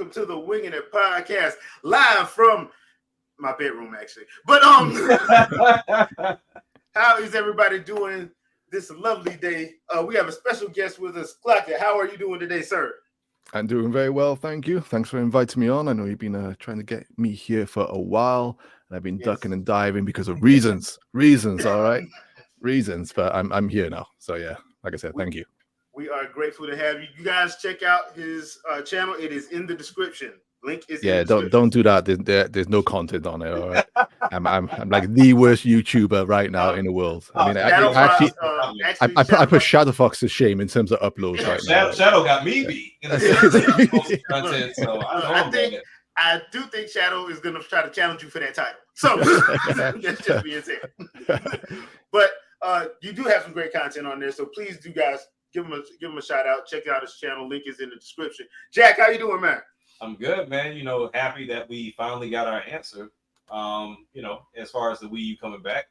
welcome to the Wingin It podcast, live from my bedroom, actually. But how is everybody doing this lovely day? We have a special guest with us, Clockett. How are you doing today, sir? I'm doing very well, thank you. Thanks for inviting me on. I know you've been trying to get me here for a while, and I've been ducking and diving because of reasons. All right, reasons. But I'm here now. So yeah, like I said, thank you. We are grateful to have you. You guys check out his channel. It is in the description. Link is in the description. Don't do that. There's no content on it. All right. I'm like the worst YouTuber right now in the world. I mean, I put Shadow Fox to shame in terms of uploads right now. Shadow got me beat. Content, so I do think Shadow is going to try to challenge you for that title. So that's just being said. But you do have some great content on there, so please do guys give him a shout out. Check out his channel. Link is in the description. Jack, how you doing, man? I'm good, man. You know, happy that we finally got our answer. You know, as far as the Wii U coming back,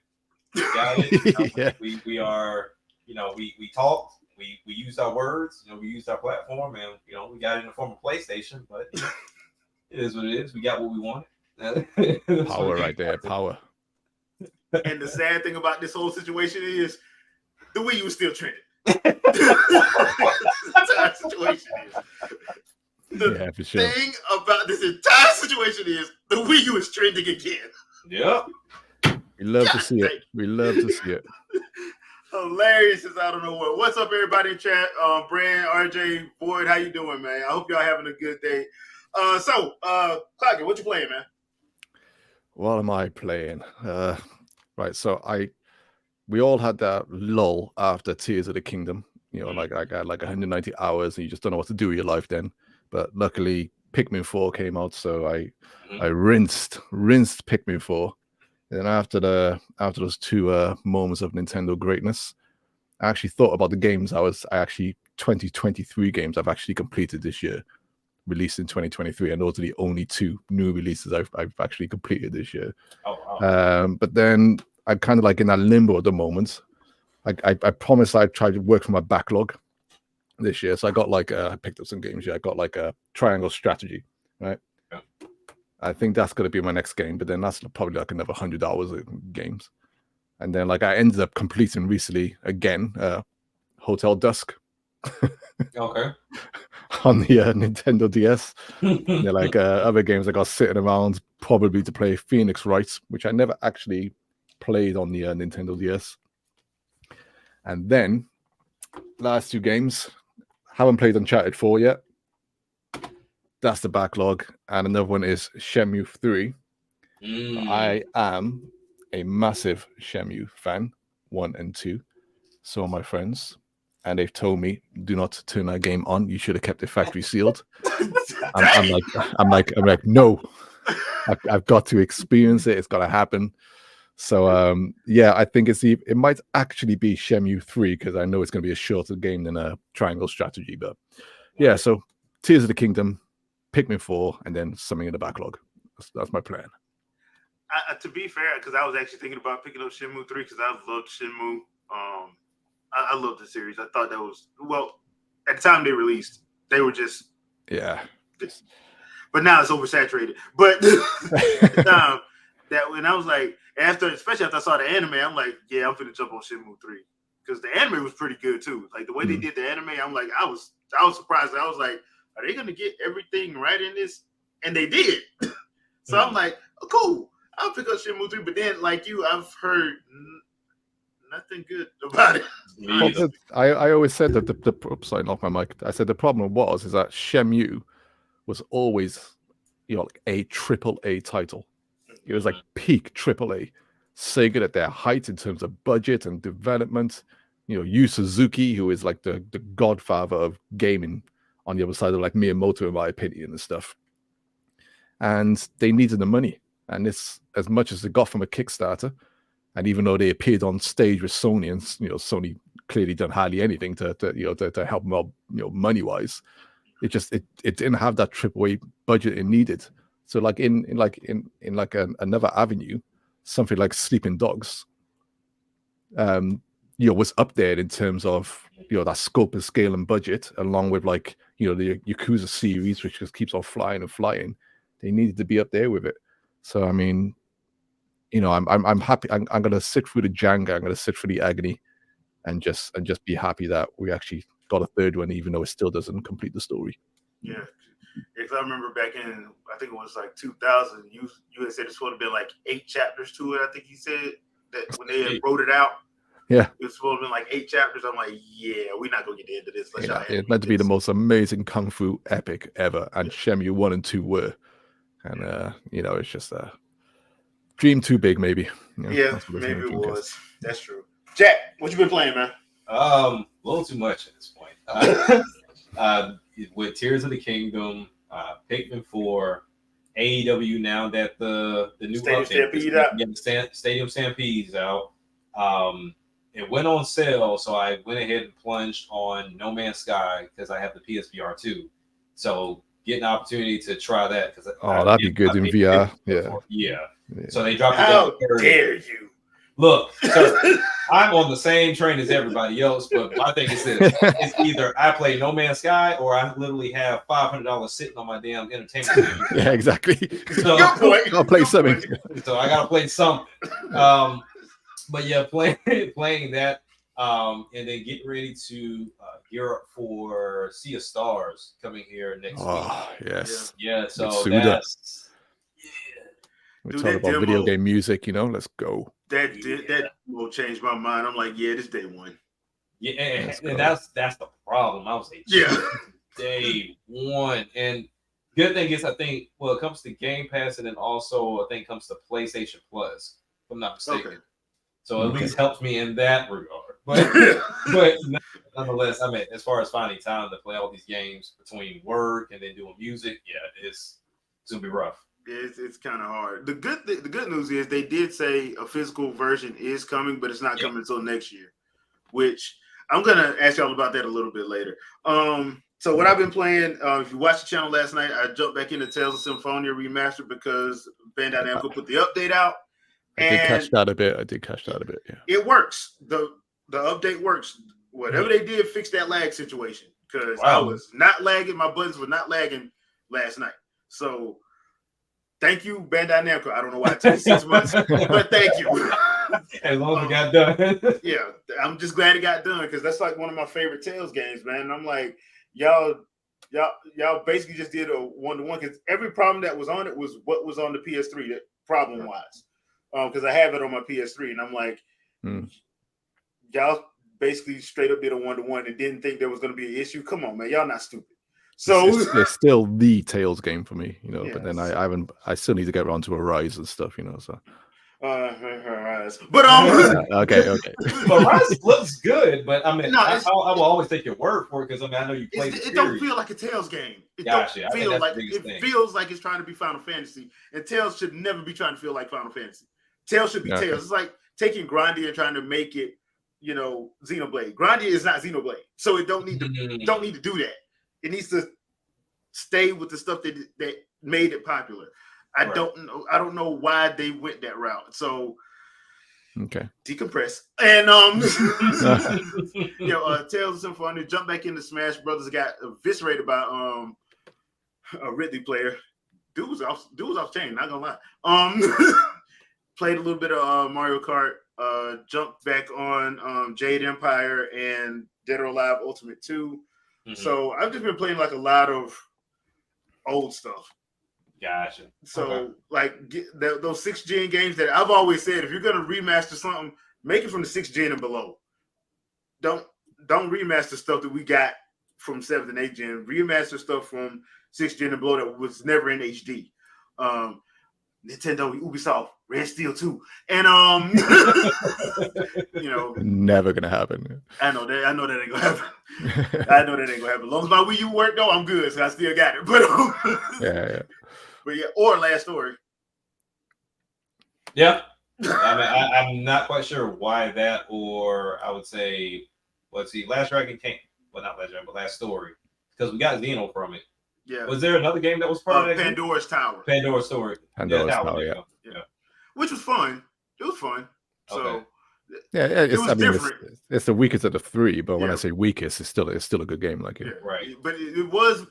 we got it. Yeah. We are, you know, we talked, we used our words, you know, we used our platform, and you know, we got it in the form of PlayStation, but you know, it is what it is. We got what we wanted. Power right there, power. And the sad thing about this whole situation is the Wii U is still trending. That's how the situation is. The for sure. thing about this entire situation is the Wii U is trending again. Yep. We love to see it. We love to see it. Hilarious as I don't know what. What's up, everybody in chat? Brand, RJ, Boyd, how you doing, man? I hope y'all having a good day. So, Clockett, what you playing, man? What am I playing? Right, so we all had that lull after Tears of the Kingdom. You know, like I had like 190 hours, and you just don't know what to do with your life then. But luckily, Pikmin 4 came out, so I rinsed Pikmin 4. And after those two moments of Nintendo greatness, I actually thought about the games. I actually 2023 games I've actually completed this year, released in 2023, and those are the only two new releases I've actually completed this year. Oh, wow. But then I'm kind of like in that limbo at the moment. I promised I'd try to work from my backlog this year, so I got like I picked up some games here. I got like a Triangle Strategy, right? Yeah. I think that's going to be my next game, but then that's probably like another 100 hours of games. And then like I ended up completing recently again Hotel Dusk. Okay. On the Nintendo DS. They're like other games I got sitting around probably to play Phoenix Wright, which I never actually played on the Nintendo DS. And then last two games, haven't played Uncharted 4 yet. That's the backlog. And another one is Shenmue 3. I am a massive Shenmue fan, 1 and 2. So are my friends. And they've told me, do not turn that game on. You should have kept it factory sealed. I'm like, no. I've got to experience it. It's got to happen. So yeah, I think it might actually be Shenmue 3 because I know it's going to be a shorter game than a Triangle Strategy. But yeah, so Tears of the Kingdom, Pikmin 4, and then something in the backlog. That's my plan. To be fair, because I was actually thinking about picking up Shenmue 3 because I loved Shenmue. I love the series. I thought that was, well, at the time they released, they were just but now it's oversaturated. But that when I was like, especially after I saw the anime, I'm like, yeah, I'm finna jump on Shenmue 3 because the anime was pretty good too. Like the way they did the anime, I'm like, I was surprised. I was like, are they gonna get everything right in this? And they did. So I'm like, oh, cool. I'll pick up Shenmue 3. But then, like you, I've heard nothing good about it. Well, I always said that the sorry, not my mic. I said the problem is that Shenmue was always, you know, like a AAA title. It was like peak AAA. Sega at their height in terms of budget and development. You know, Yu Suzuki, who is like the godfather of gaming, on the other side of like Miyamoto, in my opinion, and stuff. And they needed the money, and it's as much as they got from a Kickstarter. And even though they appeared on stage with Sony, and you know, Sony clearly done hardly anything to help them out, you know, money wise, it didn't have that AAA budget it needed. So like in another avenue, something like Sleeping Dogs, you was up there in terms of that scope and scale and budget, along with like the Yakuza series, which just keeps on flying and flying. They needed to be up there with it. So I mean, I'm happy. I'm gonna sit through the Jenga. I'm gonna sit through the agony, and just be happy that we actually got a third one, even though it still doesn't complete the story. Yeah, because I remember back in, I think it was like 2000. You had said it's supposed to be like 8 chapters to it. I think he said that when they had wrote it out. Yeah, it was supposed to be like 8 chapters. I'm like, yeah, we're not gonna get the end of this. It's meant to be the most amazing kung fu epic ever, and Shenmue 1 and 2 were, and it's just a dream too big, maybe. Yeah, maybe it was. That's true. Jack, what you been playing, man? A little too much at this point. With Tears of the Kingdom, Pikmin 4, AEW now that the new Stadium Stampede out. Yeah, Stadium Stampede is out. It went on sale, so I went ahead and plunged on No Man's Sky because I have the PSVR 2. So getting an opportunity to try that because that'd be good in VR. Yeah. So they dropped it down. How dare you? Look, sir, I'm on the same train as everybody else, but my thing is this: it's either I play No Man's Sky or I literally have $500 sitting on my damn entertainment. Yeah, exactly. So I'll play something. So I gotta play something. But yeah, playing that, and then getting ready to gear up for Sea of Stars coming here next week. Oh yes. Yeah. So Mitsuda. that's We talk about video game music, let's go. That will change my mind. I'm like, yeah, this day one. Yeah, and that's the problem. I was like, day one. And good thing is, I think, well, it comes to Game Pass, and then also I think it comes to PlayStation Plus, if I'm not mistaken. Okay. So at least helps me in that regard. But nonetheless, I mean, as far as finding time to play all these games between work and then doing music, it's gonna be rough. It's kind of hard. The good news is they did say a physical version is coming, but it's not coming until next year, which I'm gonna ask y'all about that a little bit later. So what I've been playing, if you watched the channel last night, I jumped back into Tales of Symphonia Remastered because Bandai Namco put the update out. I did catch that a bit. Yeah, it works. The update works. Whatever they did, fix that lag situation because I was not lagging. My buttons were not lagging last night. So. Thank you, Bandai Namco. I don't know why it took 6 months, but thank you. As long as it got done. Yeah, I'm just glad it got done because that's like one of my favorite Tales games, man. And I'm like, y'all basically just did a 1-to-1 because every problem that was on it was what was on the PS3, problem wise. Because I have it on my PS3, and I'm like, y'all basically straight up did a 1-to-1 and didn't think there was going to be an issue. Come on, man, y'all not stupid. So it's still the Tales game for me, Yes. But then I still need to get around to Arise and stuff, So. But okay. But Rise looks good, but I mean, I will always take your word for it because I know you played. It don't feel like a Tales game. It feels like it's trying to be Final Fantasy, and Tales should never be trying to feel like Final Fantasy. Tales should be Tales. It's like taking Grandia and trying to make it, Xenoblade. Grandia is not Xenoblade, so it don't need to do that. It needs to stay with the stuff that made it popular. I don't know why they went that route. So decompress. And Tales of Symphonia, jump back into Smash Brothers, got eviscerated by a Ridley player. Dude was off chain, not gonna lie. Played a little bit of Mario Kart, jumped back on Jade Empire and Dead or Alive Ultimate 2. So I've just been playing like a lot of old stuff. Gotcha. So those 6th gen games that I've always said, if you're gonna remaster something, make it from the 6th gen and below. Don't remaster stuff that we got from 7th and 8th gen. Remaster stuff from 6th gen and below that was never in HD. Nintendo, Ubisoft, Red Steel 2, and never gonna happen. I know that ain't gonna happen. I know that ain't gonna happen. As long as my Wii U work, though, I'm good. So I still got it. But but or Last Story. Yeah, I mean, I'm not quite sure why that, or I would say, let's see, Last Dragon came. Well, not Last Dragon, but Last Story, because we got Xeno from it. Yeah. Was there another game that was part of that? Pandora's Tower. Pandora's Story. Pandora's Tower, yeah. Which was fun. It was fun. So Yeah, it was different. It's the weakest of the three, but when I say weakest, it's still a good game. Like right. But it was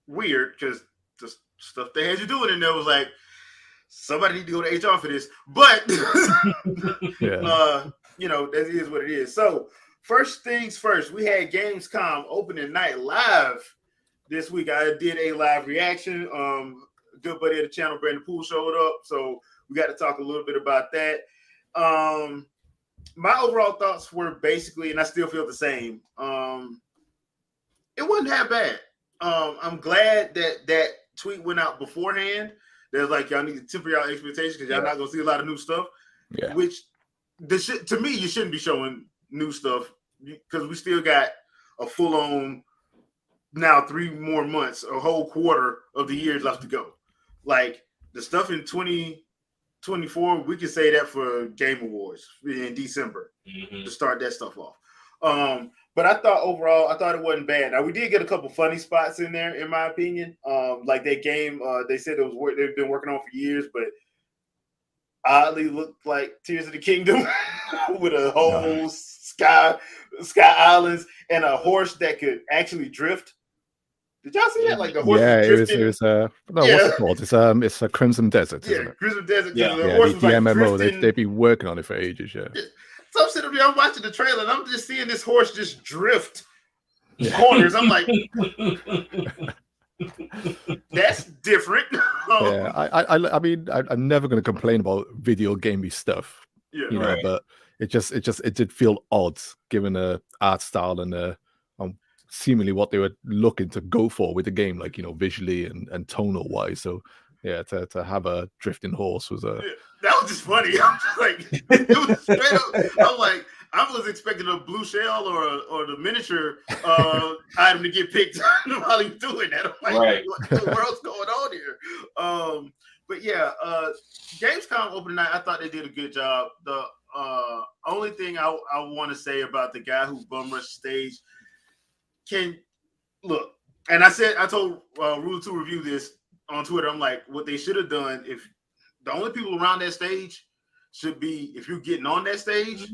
weird because the stuff they had you doing in there was like, somebody need to go to HR for this. But you know, that is what it is. So first things first, we had Gamescom opening night live this week. I did a live reaction. Good buddy of the channel, Brandon Poole, showed up, so we got to talk a little bit about that. My overall thoughts were basically, and I still feel the same. It wasn't that bad. I'm glad that tweet went out beforehand. There's like, y'all need to temper y'all expectations because y'all not gonna see a lot of new stuff. Yeah. Which to me, you shouldn't be showing new stuff because we still got a full on now 3 more months, a whole quarter of the year left to go. Like the stuff in 2024, we can say that for Game Awards in December to start that stuff off. But I thought overall, it wasn't bad. Now we did get a couple funny spots in there, in my opinion. Like that game, they said it was they've been working on for years, but oddly looked like Tears of the Kingdom with a whole sky islands and a horse that could actually drift. Did y'all see that? Like the horse it was what's it called? It's a Crimson Desert, isn't it? Crimson Desert. The MMO, they've been working on it for ages, yeah. So I'm sitting there, I'm watching the trailer, and I'm just seeing this horse just drift corners. I'm like, that's different. I mean, I'm never going to complain about video gamey stuff, you know, but it did feel odd given the art style and seemingly what they were looking to go for with the game, like, you know, visually and tonal wise. So yeah, to have a drifting horse was that was just funny. I'm just like, it was straight up. I'm like, I was expecting a blue shell or the miniature item to get picked while he's doing that. I'm like, what the world's going on here? But yeah, Gamescom opening night, I thought they did a good job. The only thing I want to say about the guy who bum rushed stage, and I told Ruler to review this on Twitter. I'm like, what they should have done, if the only people around that stage should be if you're getting on that stage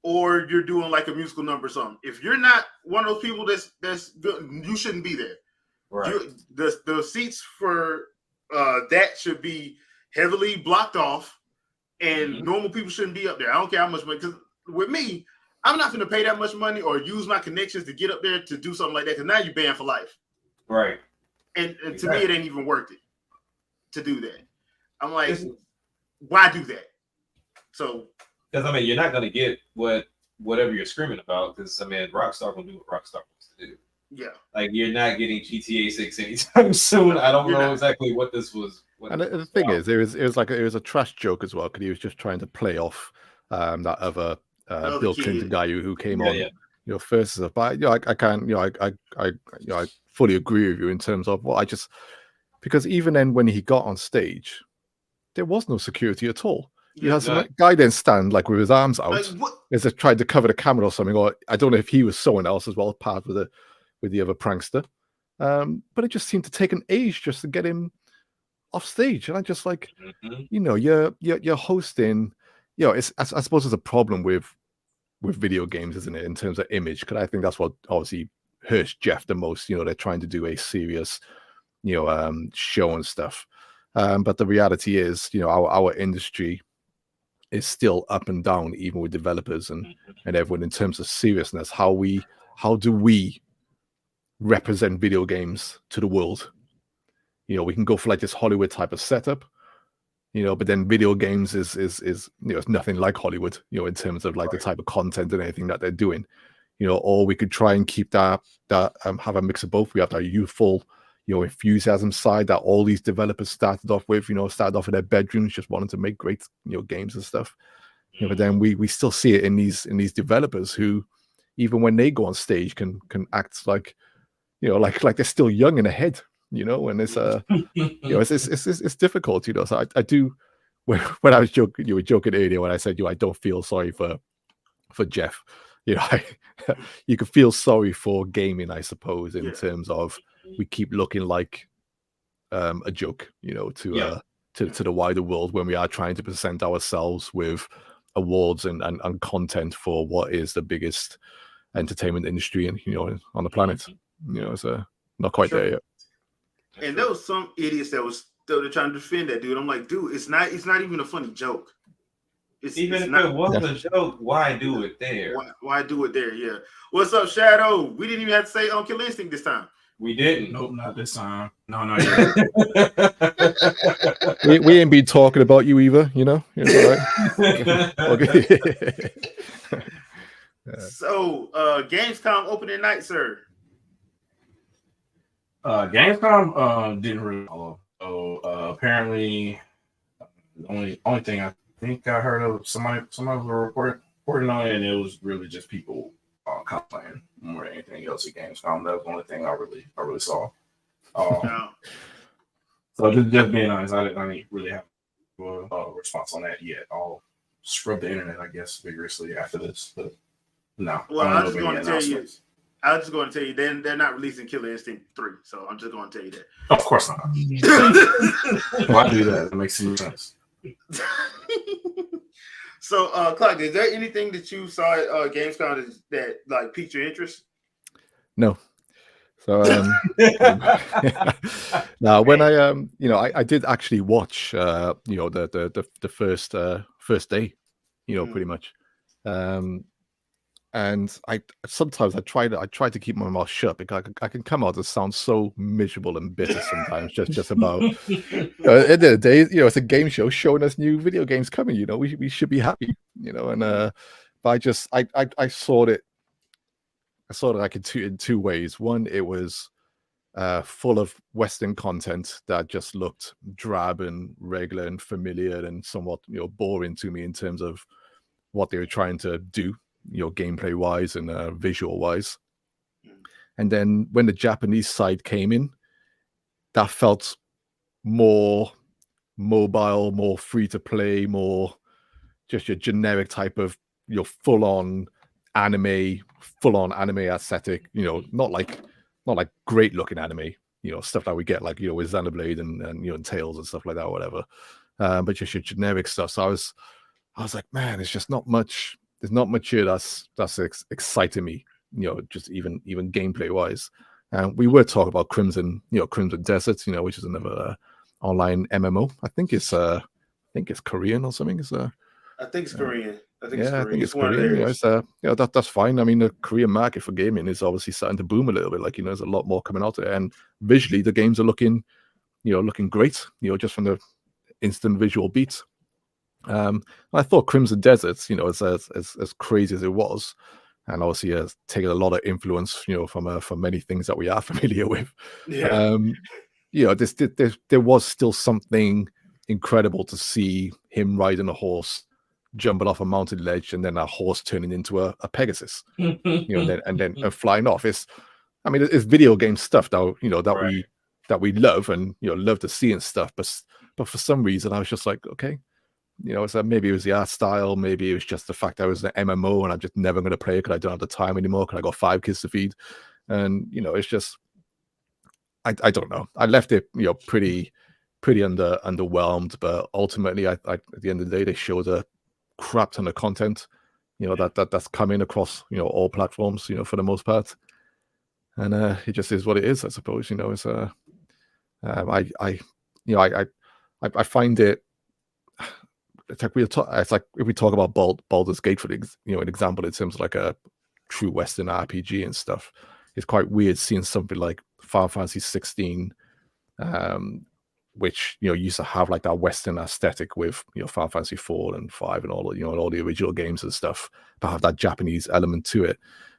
or you're doing like a musical number or something. If you're not one of those people that's good, you shouldn't be there. Right. The seats for that should be heavily blocked off, and normal people shouldn't be up there. I don't care how much money, because with me, I'm not going to pay that much money or use my connections to get up there to do something like that, because now you're banned for life. Right. And to me, it ain't even worth it to do that. I'm like, why do that? So, because I mean, you're not going to get whatever you're screaming about, because I mean, Rockstar will do what Rockstar wants to do. Yeah. Like, you're not getting GTA 6 anytime soon. I don't know exactly what this was. And the thing is, it was a trash joke as well, because he was just trying to play off that other Bill Clinton guy who came on, you know, first. But I fully agree with you in terms of because even then when he got on stage, there was no security at all. He has a guy then stand like with his arms out, as if tried to cover the camera or something. Or I don't know if he was someone else as well, part with the other prankster. But it just seemed to take an age just to get him off stage, and I just like, you know, you're hosting. You know, I suppose it's a problem with video games, isn't it, in terms of image? Because I think that's what obviously hurts Jeff the most. You know, they're trying to do a serious, you know, show and stuff. But the reality is, you know, our industry is still up and down, even with developers and everyone, in terms of seriousness. How do we represent video games to the world? You know, we can go for like this Hollywood type of setup, you know, but then video games is you know, it's nothing like Hollywood, you know, in terms of like the type of content and anything that they're doing, you know. Or we could try and keep that have a mix of both. We have that youthful, you know, enthusiasm side that all these developers started off with, you know, started off in their bedrooms just wanting to make great, you know, games and stuff. You know, but then we still see it in these developers who, even when they go on stage, can act like, you know, like they're still young in the head. You know, and it's you know, it's difficult, you know. So I do, when I was joking, you were joking earlier when I said, you know, I don't feel sorry for Jeff. You know, you could feel sorry for gaming, I suppose, in terms of we keep looking like a joke, you know, to the wider world when we are trying to present ourselves with awards and content for what is the biggest entertainment industry and on the planet. It's not quite there yet. And there was some idiots that they're trying to defend that dude. I'm like, dude, it's not even a funny joke. If it was a joke, why do it there? Why do it there? Yeah. What's up, Shadow? We didn't even have to say Killer Instinct this time. We didn't. Nope, not this time. No. we ain't been talking about you either. It's all right. Okay. So, Gamescom opening night, sir. Gamescom didn't really follow. So apparently, the only thing I think I heard of somebody were reporting on it, and it was really just people cosplaying more than anything else at Gamescom. That was the only thing I really saw. So just being honest, I didn't really have a response on that yet. I'll scrub the internet, I guess, vigorously after this, but no. Well, I'm just going to tell you, they're not releasing Killer Instinct 3, so I'm just going to tell you that. Of course not. Why do that? It makes no sense. So, Clark, is there anything that you saw at Gamescom that like piqued your interest? No. So now when I did actually watch the first day, pretty much. And I try to keep my mouth shut because I can come out and sound so miserable and bitter sometimes just about at the end of the day, it's a game show showing us new video games coming, we should be happy, and but I saw it like in two ways. One, it was full of Western content that just looked drab and regular and familiar and somewhat boring to me in terms of what they were trying to do, gameplay wise and visual wise. And then when the Japanese side came in, that felt more mobile, more free to play, more just your generic type of full on anime aesthetic, not like great looking anime, stuff that we get like with Xenoblade and Tales and stuff like that, or whatever. But just your generic stuff. So I was like, man, it's just not much. There's not much here that's exciting me, just even gameplay wise. We were talking about Crimson Desert, which is another online MMO. I think it's Korean or something. I think it's Korean. I think it's Korean. That's fine. I mean, the Korean market for gaming is obviously starting to boom a little bit. Like, there's a lot more coming out there, and visually the games are looking great. Just from the instant visual beats. I thought Crimson Desert, as crazy as it was, and obviously has taken a lot of influence, from many things that we are familiar with. Yeah. There was still something incredible to see him riding a horse, jumping off a mountain ledge, and then a horse turning into a Pegasus, and then flying off. It's video game stuff that we love and love to see and stuff. But for some reason, I was just like, okay. So maybe it was the art style, maybe it was just the fact that I was an MMO and I'm just never going to play it because I don't have the time anymore because I got 5 kids to feed, and it's just I don't know. I left it pretty underwhelmed, but ultimately I at the end of the day they showed a crap ton of content, that's coming across all platforms, for the most part, and it just is what it is, I suppose. It's I find it. It's like if we talk about Baldur's Gate, for an example, it seems like a true Western RPG and stuff. It's quite weird seeing something like Final Fantasy 16, which used to have like that Western aesthetic with Final Fantasy 4 and 5 and all all the original games and stuff, but have that Japanese element to it.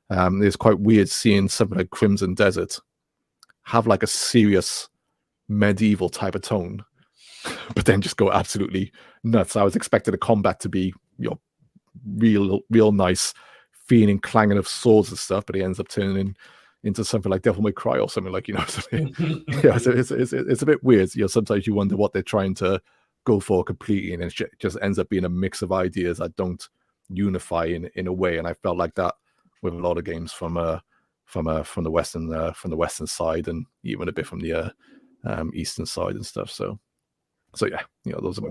It's quite weird seeing something like Crimson Desert have like a serious medieval type of tone, but then just go absolutely nuts. I was expecting the combat to be, real nice, feeling clanging of swords and stuff, but it ends up turning into something like Devil May Cry or something like, it's a bit weird. Sometimes you wonder what they're trying to go for completely, and it just ends up being a mix of ideas that don't unify in a way. And I felt like that with a lot of games from the Western side, and even a bit from the Eastern side and stuff. So yeah,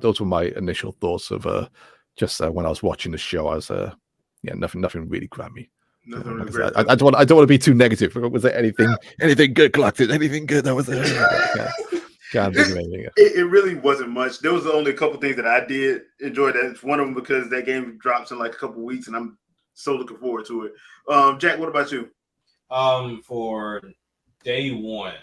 those were my initial thoughts of just when I was watching the show, I was nothing really grabbed me. Nothing really Like great. I don't want to be too negative. Was there anything good collected? Anything good that was there? Can't think of anything. It really wasn't much. There was only a couple things that I did enjoy. That's one of them because that game drops in like a couple weeks, and I'm so looking forward to it. Jack, what about you? For day one,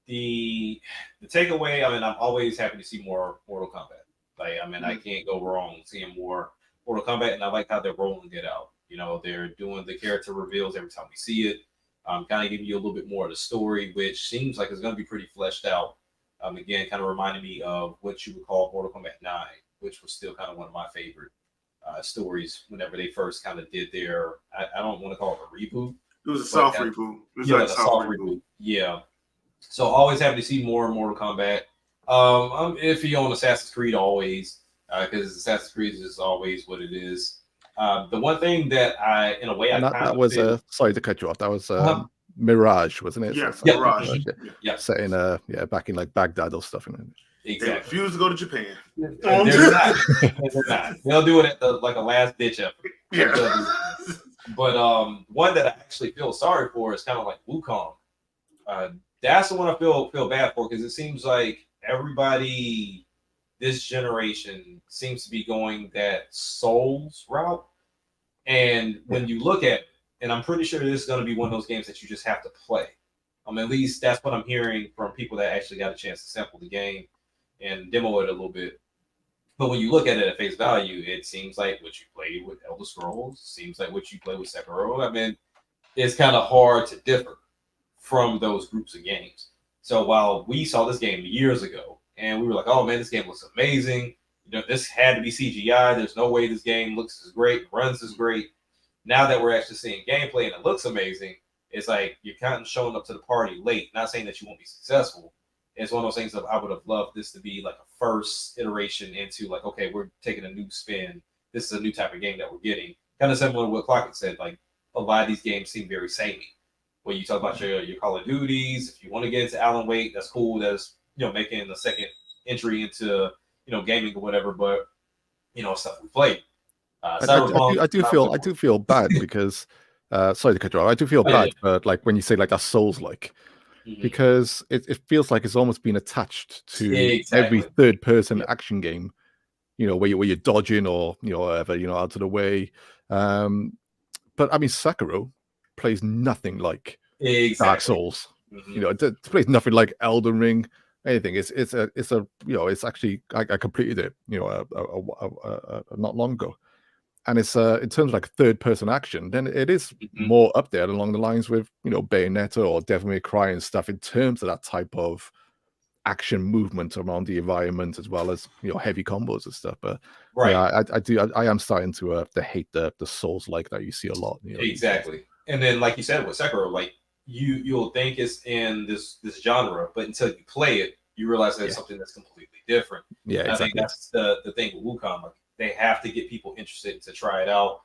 the takeaway. I mean, I'm always happy to see more Mortal Kombat. Like, I mean, I can't go wrong seeing more Mortal Kombat, and I like how they're rolling it out. You know, they're doing the character reveals every time we see it. Kind of giving you a little bit more of the story, which seems like it's going to be pretty fleshed out. Again, kind of reminding me of what you would call Mortal Kombat 9, which was still kind of one of my favorite stories whenever they first kind of did their, I don't want to call it a reboot. It was a soft reboot. It was yeah, like a soft reboot. Yeah. So always happy to see more Mortal Kombat. I'm iffy on Assassin's Creed always, because Assassin's Creed is always what it is. The one thing that that was sorry to cut you off. That was Mirage, wasn't it? Yeah, yeah. Mirage. Yeah. Set in back in like Baghdad or stuff. They Exactly. refuse to go to Japan. They're not. They'll do it at like a last ditch effort. Yeah. But one that I actually feel sorry for is kind of like Wukong. That's the one I feel bad for, because it seems like everybody this generation seems to be going that Souls route. And when you look at it, and I'm pretty sure this is going to be one of those games that you just have to play. At least that's what I'm hearing from people that actually got a chance to sample the game and demo it a little bit. But when you look at it at face value, it seems like what you played with Elder Scrolls, seems like what you play with Sekiro. I mean, it's kind of hard to differ from those groups of games. So while we saw this game years ago and we were like, oh man, this game looks amazing. You know, this had to be CGI. There's no way this game looks as great, runs as great. Now that we're actually seeing gameplay and it looks amazing, it's like you're kind of showing up to the party late. Not saying that you won't be successful. It's one of those things that I would have loved this to be like a first iteration into like, okay, we're taking a new spin. This is a new type of game that we're getting. Kind of similar to what Clockett said. Like, a lot of these games seem very samey. When you talk about your Call of Duties, if you want to get into Alan Wake, that's cool. That's, making the second entry into, gaming or whatever. But, stuff we played. I do feel bad because sorry to cut you off. I do feel bad, but like when you say like that Souls like, because it feels like it's almost been attached to every third person action game, where you're dodging or whatever, out of the way. But I mean, Sekiro plays nothing like Dark Souls. It plays nothing like Elden Ring. Anything. It's actually I completed it, not long ago. And it's in terms of like third person action, then it is more up there along the lines with Bayonetta or Devil May Cry and stuff in terms of that type of action movement around the environment, as well as heavy combos and stuff. But I am starting to hate the Souls like that you see a lot. Exactly. And then like you said with Sekiro, like you'll think it's in this genre, but until you play it, you realize that it's something that's completely different. Yeah, exactly. I think that's the thing with Wukong. Like, they have to get people interested to try it out.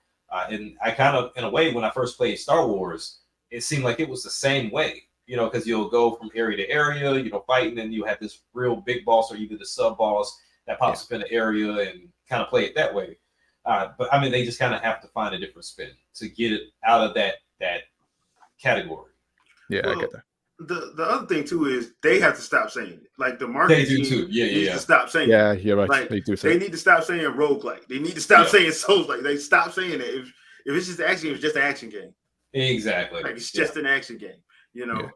And I kind of, in a way, when I first played Star Wars, it seemed like it was the same way, because you'll go from area to area, fighting, and you have this real big boss or even the sub boss that pops up in the area and kind of play it that way. But I mean, they just kind of have to find a different spin to get it out of that category. Yeah, I get that. The other thing too is they have to stop saying it. Like the marketing team needs to stop saying it. Yeah, you're right. Like, they do say they need to stop saying roguelike. They need to stop saying Souls like. They stop saying it. If it's just action game, it's just an action game. Exactly. Like it's just an action game. The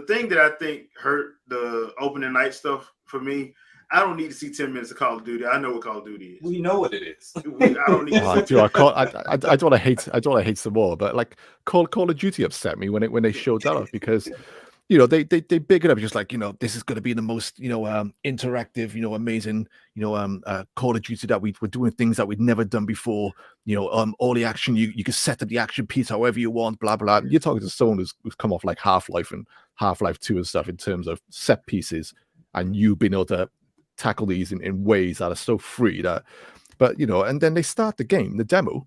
thing that I think hurt the opening night stuff for me, I don't need to see 10 minutes of Call of Duty. I know what Call of Duty is. We know what it is. I don't need to see I don't want to hate some more, but like Call of Duty upset me when they showed that off, because they big it up just like this is going to be the most interactive amazing Call of Duty that we're doing things that we'd never done before, all the action, you can set up the action piece however you want, blah blah. You're talking to someone who's come off like Half-Life and Half-Life 2 and stuff in terms of set pieces, and you being able to tackle these in ways that are so free that, but and then they start the game, the demo,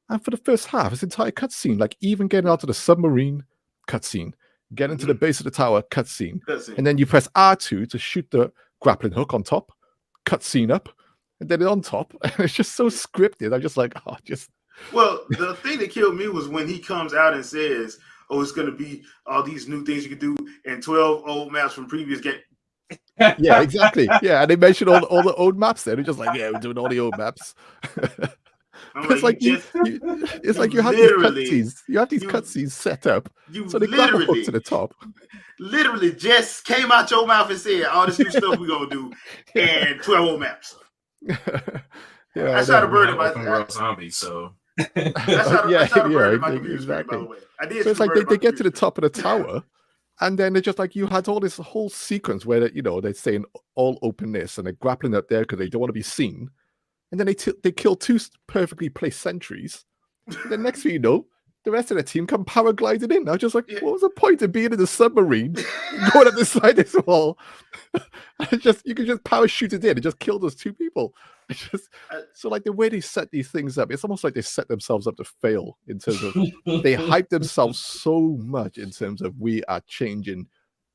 and for the first half, this entire cutscene, like even getting out to the submarine, cutscene, getting to the base of the tower, cutscene, and then you press R2 to shoot the grappling hook on top, cutscene up, and then on top, and it's just so scripted. I'm just like, oh, just. Well, the thing that killed me was when he comes out and says, "Oh, it's going to be all these new things you can do and 12 old maps from previous games." Yeah, exactly. Yeah, and they mentioned all the old maps there. They're just like, yeah, we're doing all the old maps. It's like you have these cutscenes. You have these cutscenes set up, so they grab a hook to the top. Literally just came out your mouth and said, "All this new stuff we're gonna do," and 12 old maps. Yeah, I shot a bird in my open world zombies, so. I shot a bird in my computer screen, by the way. I did. So it's like they get to the top of the tower, and then they're just like, you had all this whole sequence where they're saying all openness and they're grappling up there because they don't want to be seen, and then they kill 2 perfectly placed sentries. And then next thing you know, the rest of the team come paragliding in. I was just like, what was the point of being in the submarine, going up the side of this wall? You can just parachute it in and just kill those 2 people. So like the way they set these things up, it's almost like they set themselves up to fail in terms of they hype themselves so much in terms of we are changing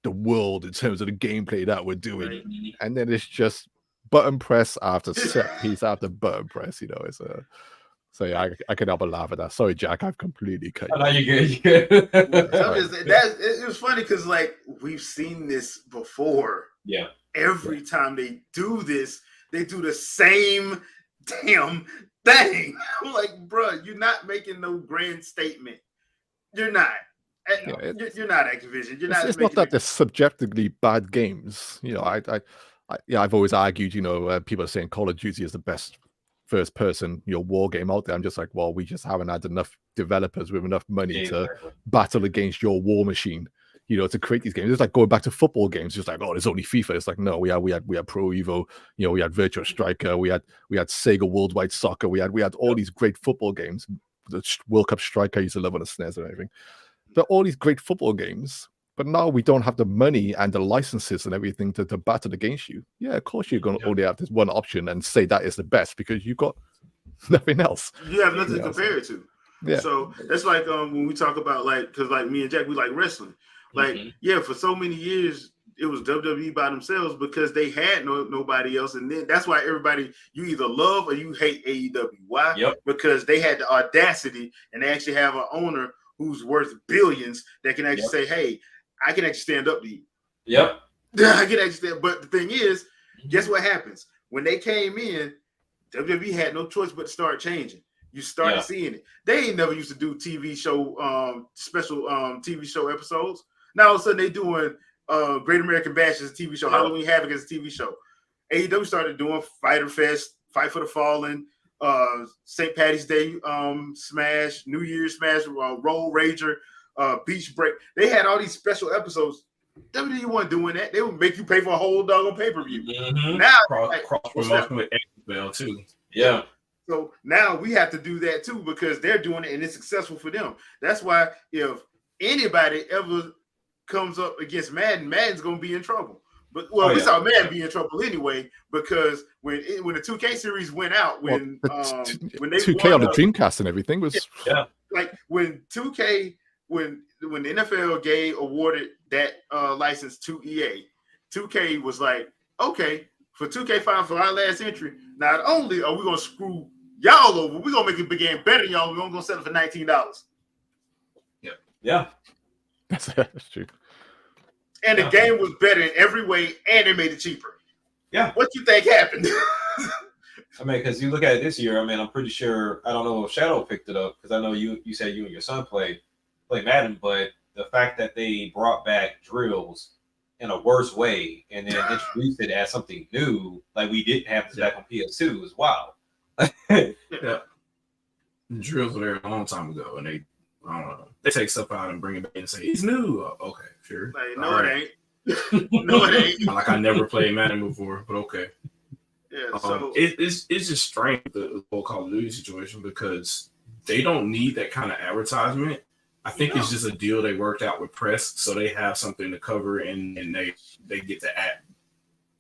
the world in terms of the gameplay that we're doing, Right. and then it's just button press after set piece after button press. It's a. So yeah, I can help a laugh at that. Sorry, Jack, I've completely cut you. No, you're good. It was funny because like we've seen this before. Yeah. Every time they do this, they do the same damn thing. I'm like, bro, you're not making no grand statement. You're not. You're not Activision. It's not that they're subjectively bad games. I've always argued. People are saying Call of Duty is the best first-person war game out there. I'm just like, well, we just haven't had enough developers with enough money to battle against your war machine. To create these games. It's like going back to football games. Just like, oh, there's only FIFA. It's like, no, we had Pro Evo. We had Virtua Striker. We had Sega Worldwide Soccer. We had all these great football games. The World Cup Striker I used to love on the SNES and everything. But all these great football games. But now we don't have the money and the licenses and everything to battle against you. Yeah, of course you're going to only have this one option and say that is the best because you've got nothing else. You have nothing to compare it to. Yeah. So that's like when we talk about because like me and Jack, we like wrestling. Like, for so many years, it was WWE by themselves because they had nobody else. And then that's why you either love or you hate AEW. Why? Yep. Because they had the audacity and they actually have an owner who's worth billions that can actually say, hey, I can actually stand up to you. Yep. I can actually stand. But the thing is, guess what happens? When they came in, WWE had no choice but to start changing. You started seeing it. They ain't never used to do TV show, special TV show episodes. Now all of a sudden they doing Great American Bash as a TV show, Halloween Havoc as a TV show. AEW started doing Fighter Fest, Fight for the Fallen, St. Patty's Day Smash, New Year's Smash, Roll Rager, Beach Break. They had all these special episodes. WWE wasn't doing that. They would make you pay for a whole doggone pay-per-view. Now cross promotion with Bell too. Yeah. So now we have to do that too because they're doing it and it's successful for them. That's why if anybody ever comes up against Madden's gonna be in trouble. But we saw Madden be in trouble anyway because when the 2K series went out, when they 2K on the Dreamcast and everything was like when 2K when the NFL awarded that license to EA, 2K was like, okay, for 2K5 for our last entry, not only are we gonna screw y'all over, we're gonna make the big game better than y'all. We're gonna sell it for $19. Yeah. That's true. And the game was better in every way, and they made it cheaper. Yeah. What you think happened? I mean, because you look at it this year, I mean, I'm pretty sure, I don't know if Shadow picked it up, because I know you said you and your son play Madden, but the fact that they brought back drills in a worse way and then introduced it as something new, like we didn't have this back on PS2, is wild. The drills were there a long time ago, and I don't know. They take stuff out and bring it back and say, he's new. Okay, sure. Like, no, it ain't. No, it ain't. Like I never played Madden before, but okay. Yeah, so it's just strange, the whole Call of Duty situation, because they don't need that kind of advertisement. I think it's just a deal they worked out with press, so they have something to cover and they get to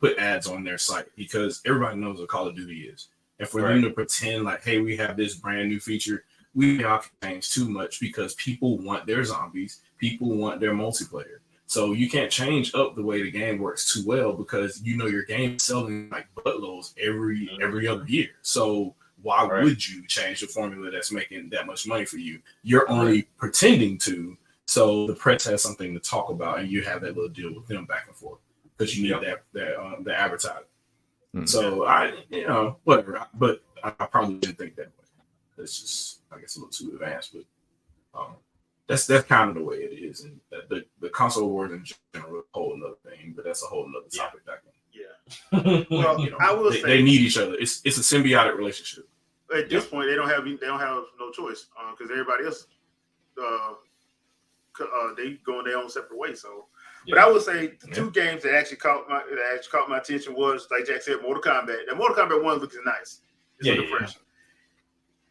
put ads on their site because everybody knows what Call of Duty is. And for them to pretend like, hey, we have this brand new feature, we all change too much because people want their zombies, people want their multiplayer. So you can't change up the way the game works too well because you know your game is selling like buttloads every other year. So why would you change the formula that's making that much money for you? You're only pretending to. So the press has something to talk about, and you have that little deal with them back and forth because you need that advertising. So whatever. But I probably didn't think that way. It's just, I guess, a little too advanced. But that's kind of the way it is. And the console wars in general is a whole other thing. But that's a whole other topic back then. Yeah. Well, I will say they need each other. It's a symbiotic relationship. At this point, they don't have no choice because everybody else they going their own separate way. So, but I would say the two games that actually caught my attention was, like Jack said, Mortal Kombat. And Mortal Kombat 1 looks nice. It's fresh.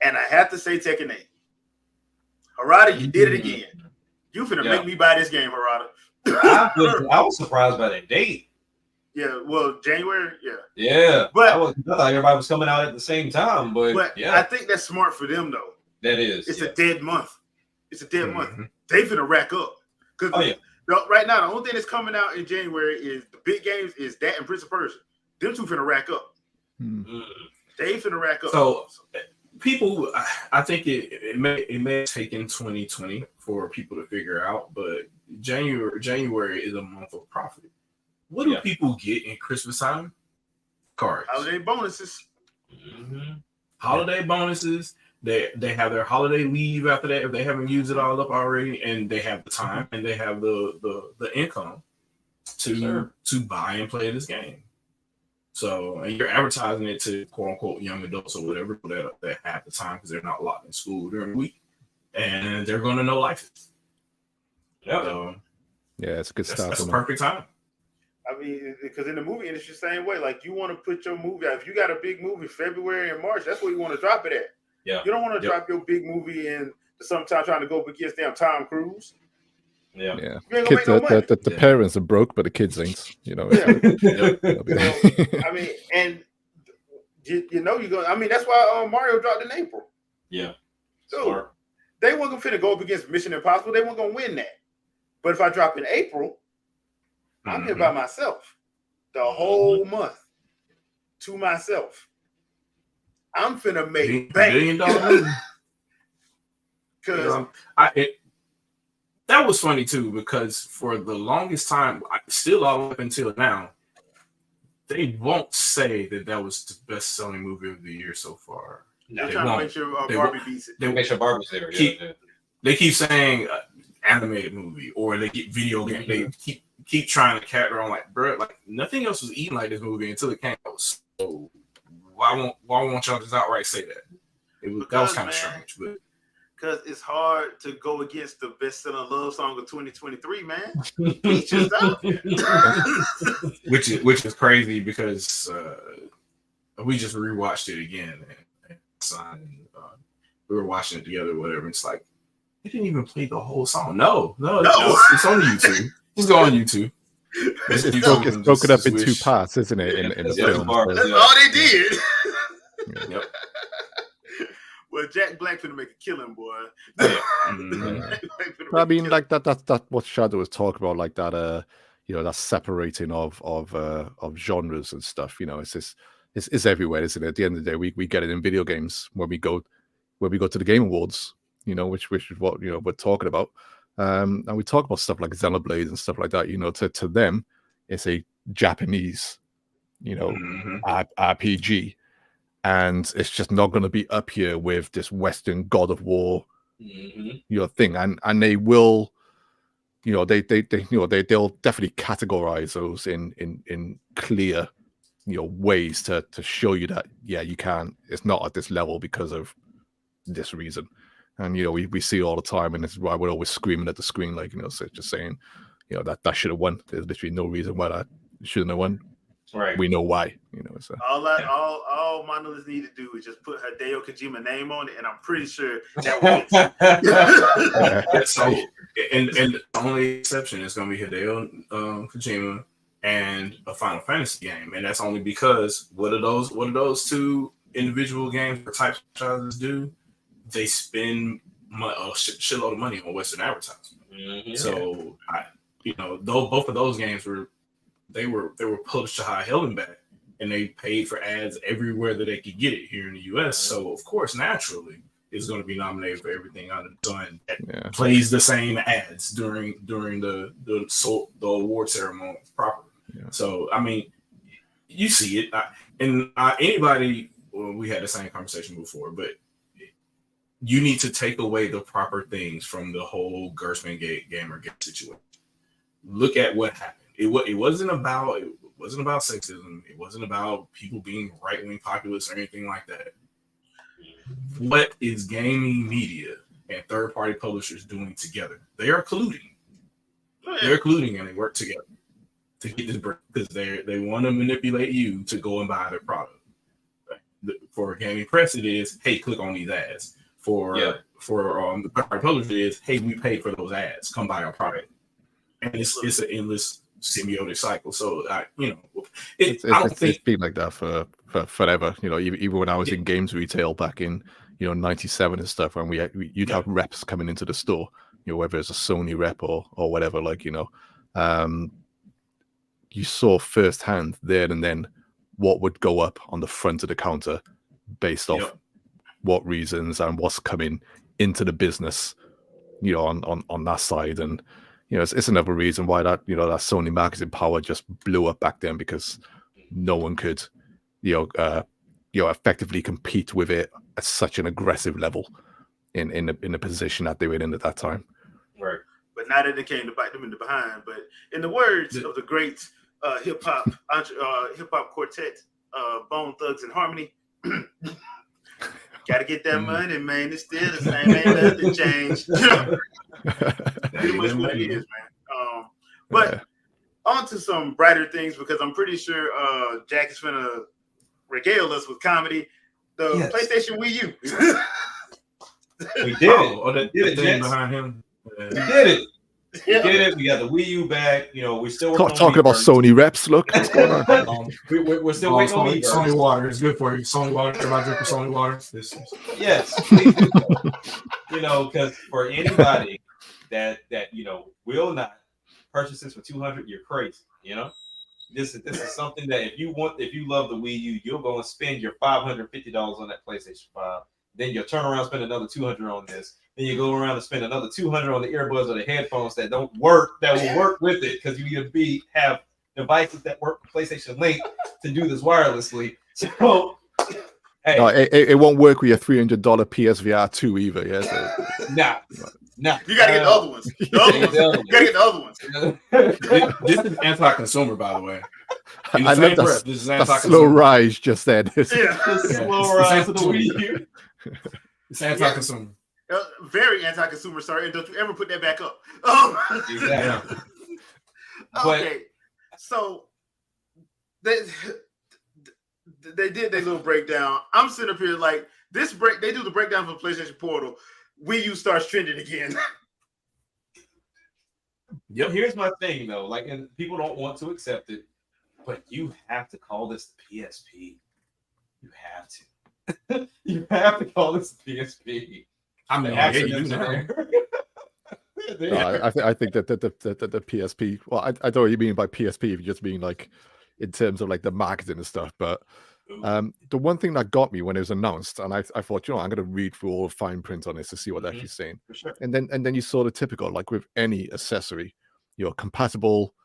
And I have to say Tekken 8. Harada, you did it again. You finna make me buy this game, Harada. I was surprised by that date. Yeah, well, January, Yeah. But I thought everybody was coming out at the same time, but I think that's smart for them though. That is. It's a dead month. It's a dead month. They finna rack up. Because right now, the only thing that's coming out in January is the big games is that and Prince of Persia. Them two finna rack up. They finna rack up. So people, I think it may have taken 2020 for people to figure out, but January is a month of profit. What do people get in Christmas time? Cards. Holiday bonuses. Holiday bonuses. They have their holiday leave after that if they haven't used it all up already, and they have the time and they have the income to buy and play this game. So, and you're advertising it to quote unquote young adults or whatever that have the time because they're not locked in school during the week, and they're going to know life. Yeah. So, it's a good start. That's a perfect time. I mean, because in the movie industry, same way. Like, you want to put your movie out. If you got a big movie, February and March, that's where you want to drop it at. Yeah. You don't want to drop your big movie in sometime trying to go up against damn Tom Cruise. Yeah. Kids, the parents are broke, but the kids ain't. I mean, and you're going. I mean, that's why Mario dropped in April. Yeah. So they weren't gonna go up against Mission Impossible. They weren't gonna win that. But if I drop in April, I'm here by myself the whole month to myself. I'm finna make $1 billion. Because that was funny too, because for the longest time, still all up until now, they won't say that was the best-selling movie of the year so far. No, they're trying to make sure Barbie beats it. They make sure Barbie's there. They keep saying animated movie, or they get video game. They keep trying to capture on like, bro, like nothing else was eating like this movie until it came out. So why won't y'all just outright say that? That was kind of strange, but. Because it's hard to go against the best-selling love song of 2023, man. Peaches out. which is crazy because we just rewatched it again, and we were watching it together, or whatever. It's like they didn't even play the whole song. No. It's on YouTube. Just go on YouTube. It's broken up in two parts, isn't it? In the film. That's all they did. Yep. Well, Jack Black finna make a killing, boy. I mean, like that's what Shadow was talking about, like that. That separating of genres and stuff. It's everywhere, isn't it? At the end of the day, we get it in video games when we go to the Game Awards. Which is what we're talking about. And we talk about stuff like Xenoblade and stuff like that. To them, it's a Japanese, RPG. And it's just not going to be up here with this Western God of War, thing. And they will, they'll definitely categorize those in clear, ways to show you that you can. It's not at this level because of this reason. And we see all the time, and this is why we're always screaming at the screen, like so just saying, that should have won. There's literally no reason why that shouldn't have won. Right. We know why. So. All Monolith need to do is just put Hideo Kojima name on it, and I'm pretty sure that wins. So, and the only exception is going to be Hideo Kojima and a Final Fantasy game, and that's only because what do those two individual games or types of franchises do? They spend a shitload of money on Western advertising. So though both of those games were published to high hell and back, and they paid for ads everywhere that they could get it here in the U.S. So of course, naturally, it's going to be nominated for everything under the sun that plays the same ads during the award ceremony properly. Yeah. So I mean, you see it, anybody. Well, we had the same conversation before, but you need to take away the proper things from the whole Gershman Gamergate situation. Look at what happened. It wasn't about sexism. It wasn't about people being right-wing populists or anything like that. What is gaming media and third-party publishers doing together? They are colluding. They're colluding and they work together to get this break because they want to manipulate you to go and buy their product. For gaming press, it is, hey, click on these ads. For the third-party publisher, it is, hey, we paid for those ads. Come buy our product. And it's an endless symbiotic cycle. So it's been like that for forever. Even when I was in games retail back in '97 and stuff, when you'd have reps coming into the store, whether it's a Sony rep or whatever, you saw firsthand there and then what would go up on the front of the counter based off what reasons and what's coming into the business, on that side. And it's another reason why that that Sony marketing power just blew up back then, because no one could effectively compete with it at such an aggressive level in the position that they were in at that time. Right. But now that it came to bite them in the behind. But in the words of the great hip hop quartet, Bone Thugs and Harmony, gotta get that money, man. It's still the same, ain't nothing changed. Pretty much what it is, man. But on to some brighter things, because I'm pretty sure Jack is gonna regale us with comedy. The PlayStation Wii U. We did it. Did it behind him. We did it. We did it. We got the Wii U back. We're still talking about Sony reps. Look, what's going on? We're still waiting on Sony water. It's good for you. Sony water. Everybody drink Sony water. Yes. Because for anybody that will not purchase this for $200, you're crazy. This is something that if you love the Wii U, you'll go and spend your $550 on that PlayStation 5. Then you'll turn around and spend another $200 on this. Then you go around and spend another $200 on the earbuds or the headphones that don't work, that will work with it, because you need to have devices that work PlayStation Link to do this wirelessly. So, hey, no, it won't work with your $300 PSVR 2 either. Yeah, no. You gotta get the other ones. You gotta get the other ones. This is anti-consumer, by the way. I love that slow rise just then. Slow rise to the Wii U. It's anti-consumer. Very anti-consumer. Sorry, and don't you ever put that back up. Exactly. Okay, so they did their little breakdown. I'm sitting up here like this break. They do the breakdown for the PlayStation Portal. Wii U starts trending again. Yep. Here's my thing though, and people don't want to accept it, but you have to call this the PSP. You have to. You have to call this the PSP. I mean, I think that the PSP. Well, I don't know what you mean by PSP. If you just mean in terms of the marketing and stuff. But the one thing that got me when it was announced, and I thought, I'm going to read through all the fine print on this to see what they're actually saying. For sure. And then you saw the typical, with any accessory, compatible.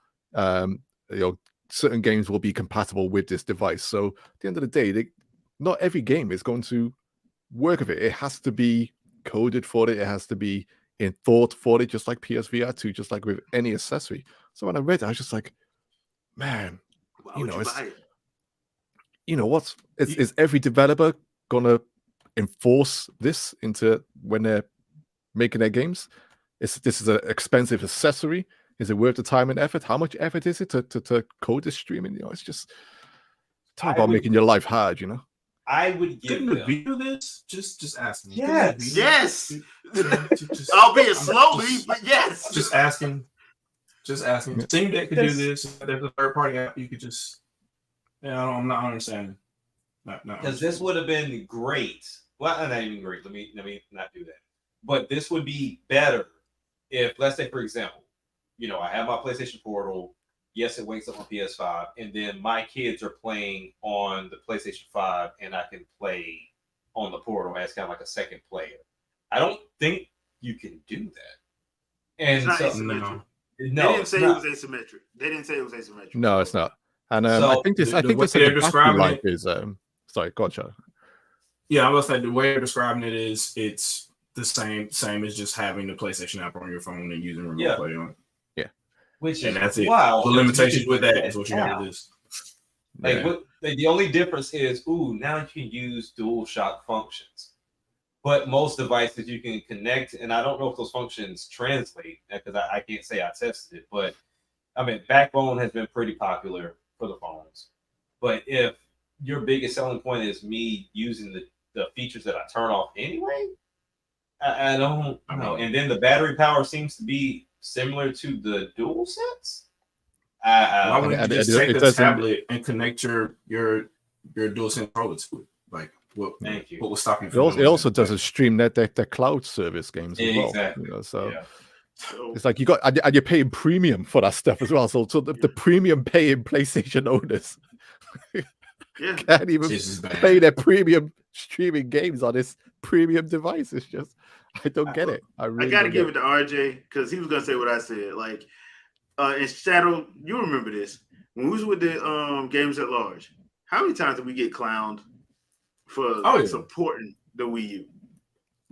Certain games will be compatible with this device. So at the end of the day, not every game is going to work with it. It has to be coded for it. It has to be in thought for it, just like PSVR 2, just like with any accessory. So when I read it, I was just like, man, is every developer gonna enforce this into when they're making their games? This is an expensive accessory. Is it worth the time and effort? How much effort is it to code this streaming? It's just talk about making your life hard. I would give them review this. Just asking. Yes. Albeit slowly, but yes. Just asking. Steam Deck could do this. There's a third party app. You could just. I'm not understanding. Because this would have been great. Well, not even great. Let me not do that. But this would be better if, let's say, for example, I have my PlayStation Portal. Yes, it wakes up on PS5, and then my kids are playing on the PlayStation 5, and I can play on the Portal as kind of like a second player. I don't think you can do that. And it's not so, asymmetric. No, they didn't say it was asymmetric. They didn't say it was asymmetric. No, it's not. And So, I think this. I think way this they're battery describing life it- is. Sorry, go on, Charlie. Yeah, I was say the way they're describing it is it's the same as just having the PlayStation app on your phone and using remote play on it. which And is that's it. wild. The limitations with that is what you have to do. Like the only difference is, now you can use DualShock functions. But most devices you can connect, and I don't know if those functions translate because I can't say I tested it. But I mean, Backbone has been pretty popular for the phones. But if your biggest selling point is me using the features that I turn off anyway, I don't know. And then the battery power seems to be similar to the DualSense. Why wouldn't you just take the doesn't- tablet and connect your DualSense controller to it? Like what? Thank you. What was stopping you? It From also, doing it also that? does a stream their cloud service games as well. Exactly. So Yeah. So, it's like and you're paying premium for that stuff as well. So the premium paying PlayStation owners yeah. can't even This is bad. play their premium streaming games on this premium device. It's just I don't get it. I really gotta don't give get it to RJ because he was gonna say what I said. Like, in Shadow, you remember this when we was with the games at large. How many times did we get clowned for supporting the Wii U?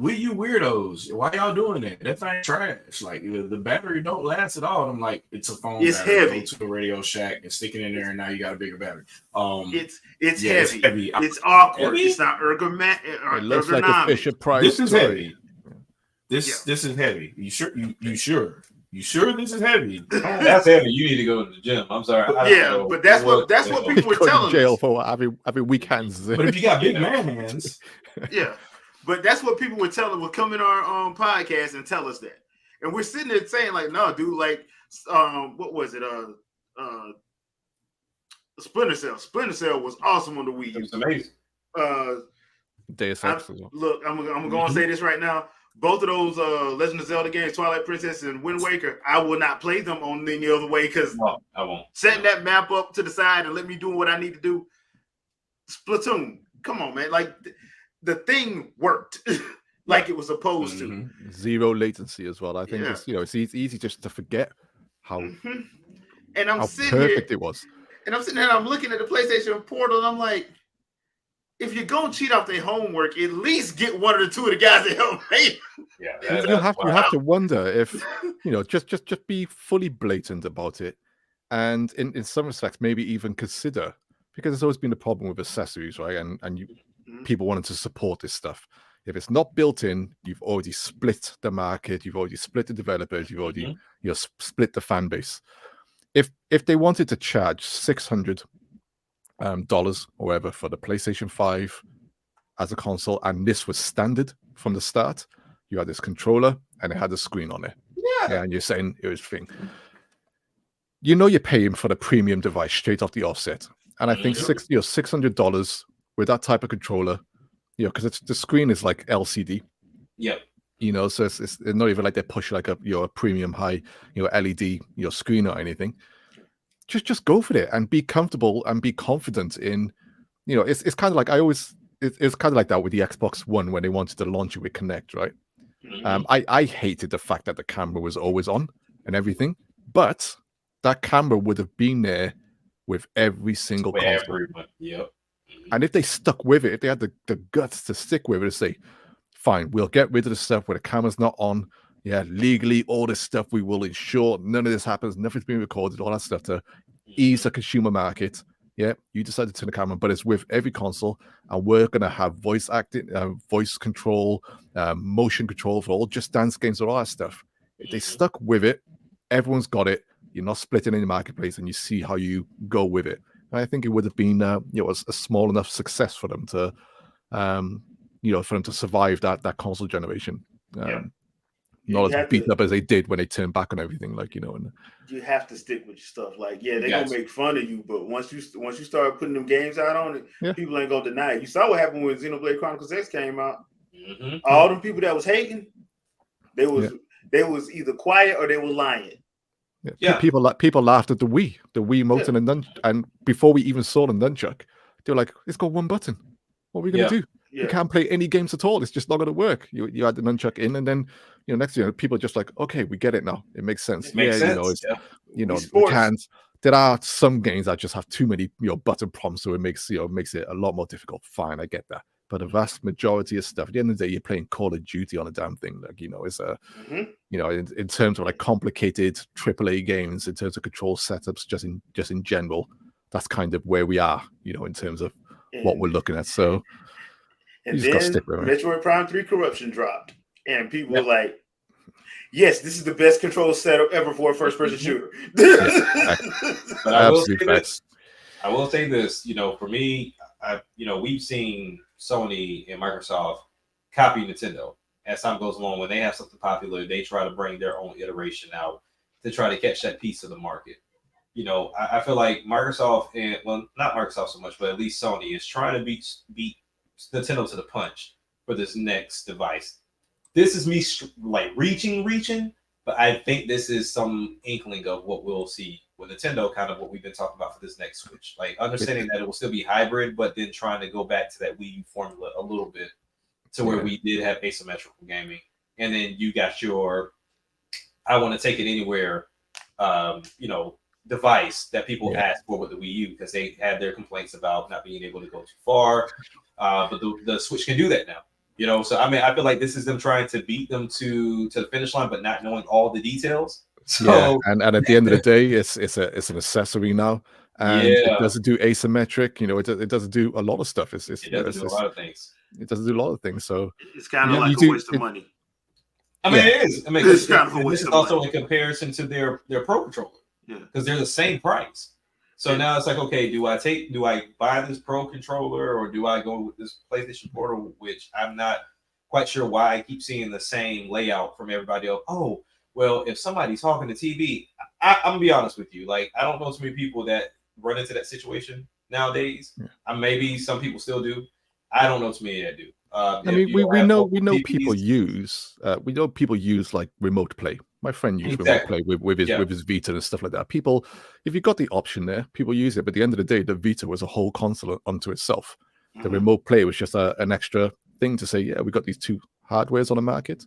Wii U weirdos. Why y'all doing that? That thing trash. Like the battery don't last at all. I'm like, it's a phone. It's battery. heavy. Go to the Radio Shack and stick it in there, and now you got a bigger battery. It's yeah, heavy. it's heavy. It's awkward. Heavy? It's not ergonomic. it. Looks like a Fisher Price. This is toy. heavy. This is heavy. You sure? You sure? You sure this is heavy? That's heavy. You need to go to the gym. I'm sorry. I don't know but that's what people were Go to telling jail us. for having weak hands. But if you got big man hands, Yeah, but that's what people were telling. Would come in our podcast and tell us that, and we're sitting there saying like, no, dude, like, what was it? Splinter Cell. Splinter Cell was awesome on the Wii It U. was amazing. Deus Ex as well. Look, I'm going to say this right now. Both of those Legend of Zelda games, Twilight Princess and Wind Waker, I will not play them on any other way because I won't. setting that map up to the side and let me do what I need to do. Splatoon, come on, man! Like the thing worked like it was supposed to. Zero latency as well. I think Yeah. it's easy just to forget how And I'm how sitting perfect here, it was. and I'm sitting there, and I'm looking at the PlayStation Portal, and I'm like, if you're gonna cheat off their homework, at least get one or two of the guys that help me. Yeah, You have to wonder if just be fully blatant about it, and in some respects maybe even consider, because there's always been a problem with accessories, right? And people wanting to support this stuff. If it's not built in, you've already split the market, you've already split the developers, you've already split the fan base. If they wanted to charge $600 or whatever for the PlayStation 5 as a console, and this was standard from the start, you had this controller and it had a screen on it. Yeah, and you're saying it was thing. You're paying for the premium device straight off the offset. And I think $600 with that type of controller, because the screen is like LCD. Yep. So it's not even like they push like a premium high, LED, screen or anything. Just go for it and be comfortable and be confident in, it's kind of like it's kind of like that with the Xbox One when they wanted to launch it with Kinect, right? I hated the fact that the camera was always on and everything, but that camera would have been there with every single console. Yep. And if they stuck with it, if they had the guts to stick with it and say, fine, we'll get rid of the stuff where the camera's not on. Yeah, legally, all this stuff we will ensure none of this happens, nothing's being recorded, all that stuff to ease the consumer market. Yeah, you decided to turn the camera, but it's with every console, and we're gonna have voice acting, voice control, motion control for all Just Dance games, all that stuff. If they stuck with it, everyone's got it. You're not splitting in the marketplace, and you see how you go with it. And I think it would have been, a small enough success for them to, survive that console generation. Not as beat up as they did when they turned back on everything, and you have to stick with your stuff. Like, they're gonna make fun of you, but once you start putting them games out on it, people ain't gonna deny it. You saw what happened when Xenoblade Chronicles X came out. All them people that was hating, they was either quiet or they were lying. Yeah. People laughed at the Wii mote and before we even saw the nunchuck, they were like, "It's got one button. What are we going to do? You can't play any games at all. It's just not going to work." You had the nunchuck in, and then next thing you know, people are just like, "Okay, we get it now. It makes sense." It makes sense. We can't. There are some games that just have too many button prompts, so it makes it a lot more difficult. Fine, I get that. But the vast majority of stuff, at the end of the day, you're playing Call of Duty on a damn thing. Like, it's in terms of like complicated AAA games, in terms of control setups, just in general, that's kind of where we are, in terms of what we're looking at. So, and then Metroid Prime 3 Corruption dropped, and people were like, "Yes, this is the best control setup ever for a first-person shooter." But I will say this, for me, we've seen Sony and Microsoft copy Nintendo as time goes along. When they have something popular, they try to bring their own iteration out to try to catch that piece of the market. I feel like Microsoft not Microsoft so much, but at least Sony is trying to beat Nintendo to the punch for this next device. This is me like reaching, but I think this is some inkling of what we'll see with Nintendo, kind of what we've been talking about for this next Switch. Like understanding that it will still be hybrid, but then trying to go back to that Wii U formula a little bit to where we did have asymmetrical gaming. And then you got your I want to take it anywhere, device that people asked for with the Wii U because they had their complaints about not being able to go too far. But the Switch can do that now. So I feel like this is them trying to beat them to the finish line, but not knowing all the details. So, and at the end of the day, it's an accessory now, and it doesn't do asymmetric. It doesn't do a lot of stuff. It doesn't do a lot of things. It doesn't do a lot of things. So it's kind of like a waste of money. It is. It's kind of a waste of money. Also in comparison to their Pro controller, because they're the same price. So now it's like, okay, do I buy this Pro controller or do I go with this PlayStation Portal, which I'm not quite sure why I keep seeing the same layout from everybody else. Oh, well, if somebody's talking to TV, I'm gonna be honest with you. Like, I don't know too many people that run into that situation nowadays. Maybe some people still do. I don't know too many that do. We know people use like remote play. My friend used remote play with his Vita and stuff like that. People, if you got the option there, people use it. But at the end of the day, the Vita was a whole console unto itself. The remote play was just an extra thing to say, we got these two hardwares on the market.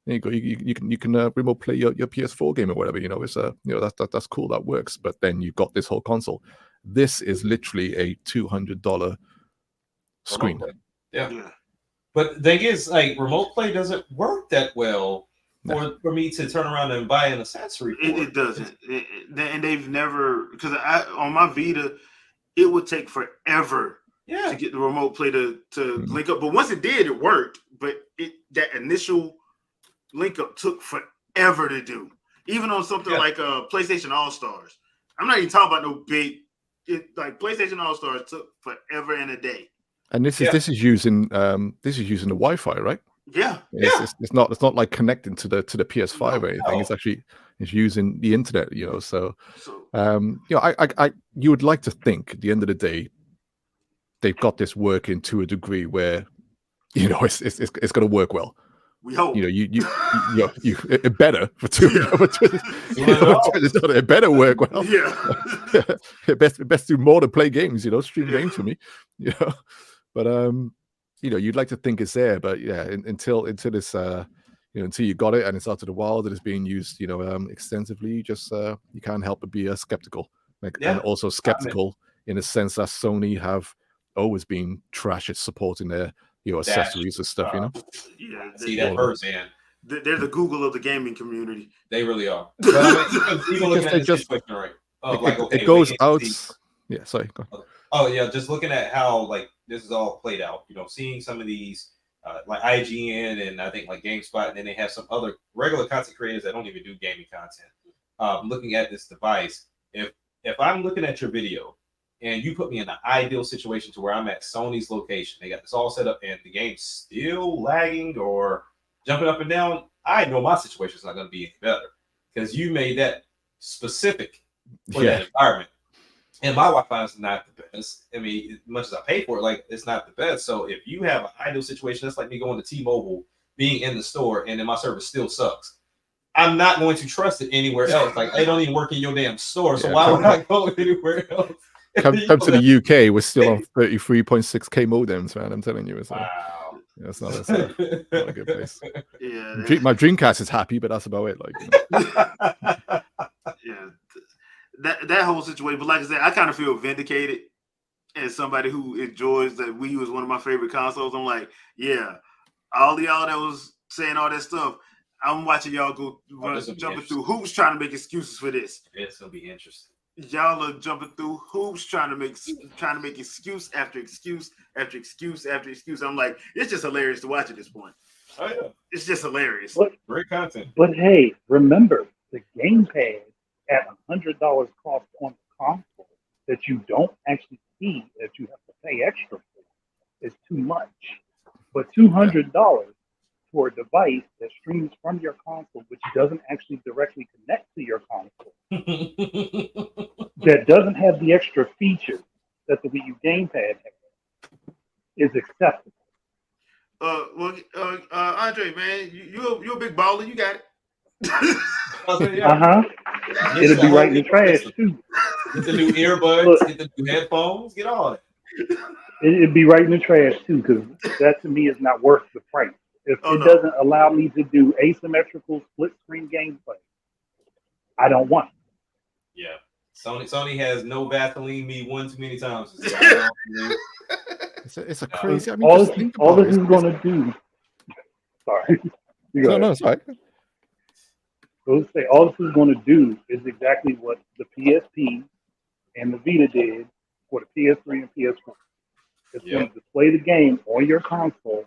There you go. You can remote play your PS4 game or whatever. It's that's cool. That works. But then you've got this whole console. This is literally a $200 screen. Yeah. But the thing is, like, remote play doesn't work that well for me to turn around and buy an accessory. It doesn't. And they've never, because on my Vita, it would take forever to get the remote play to link up. But once it did, it worked. But that initial link up took forever to do. Even on something like PlayStation All Stars. I'm not even talking about no big. Like PlayStation All Stars took forever and a day. And this is using the Wi-Fi, right? Yeah. It's not like connecting to the PS5 or anything. It's using the internet, So you would like to think at the end of the day they've got this working to a degree where it's going to work well. We hope. It better for two. It better work well. Yeah. It best do more than play games. Stream games for me. But you'd like to think it's there, but until this until you got it and it's out to the wild and it's being used extensively, you can't help but be skeptical, and also skeptical in the sense that Sony have always been trash at supporting their accessories and stuff. See that firsthand. They're the Google of the gaming community. They really are. But even looking at this situation, right? It goes out. Yeah, sorry. Go ahead. Oh yeah, just looking at how this is all played out. Seeing some of these like IGN and I think like GameSpot, and then they have some other regular content creators that don't even do gaming content. Looking at this device, if I'm looking at your video and you put me in an ideal situation to where I'm at Sony's location, they got this all set up and the game's still lagging or jumping up and down, I know my situation is not going to be any better because you made that specific for that environment. And my Wi-Fi is not the best. I mean, as much as I pay for it, it's not the best. So if you have an ideal situation, that's like me going to T-Mobile, being in the store, and then my service still sucks. I'm not going to trust it anywhere else. Like they don't even work in your damn store, so why would I go anywhere else? Come to the UK, we're still on 33.6K modems, man. I'm telling you, it's wow. It's not a good place. Yeah, My Dreamcast is happy, but that's about it. Yeah, that whole situation. But like I said, I kind of feel vindicated as somebody who enjoys that Wii U is one of my favorite consoles. I'm like, yeah, all of y'all that was saying all that stuff, I'm watching y'all go jumping through hoops trying to make excuses for this. It's gonna be interesting. Y'all are jumping through hoops trying to make excuse after excuse after excuse after excuse. I'm like, it's just hilarious to watch at this point. Oh yeah, it's just hilarious. Great content. But hey, remember the gamepad at $100 cost on the console that you don't actually see that you have to pay extra for is too much. But $200 for a device that streams from your console, which doesn't actually directly connect to your console, that doesn't have the extra features that the Wii U gamepad has, is acceptable. Andre, man, you're a big baller. You got it. It'll be right in the trash too. Get the new earbuds, get the new headphones, get all it. It'd be right in the trash too, because that to me is not worth the price. If it doesn't allow me to do asymmetrical split screen gameplay, I don't want it. Yeah. Sony has no Vaseline me one too many times. It's a crazy. I mean, all this is going to do. Sorry. No, it's right. All this is going to do is exactly what the PSP and the Vita did for the PS3 and PS4. It's going to display the game on your console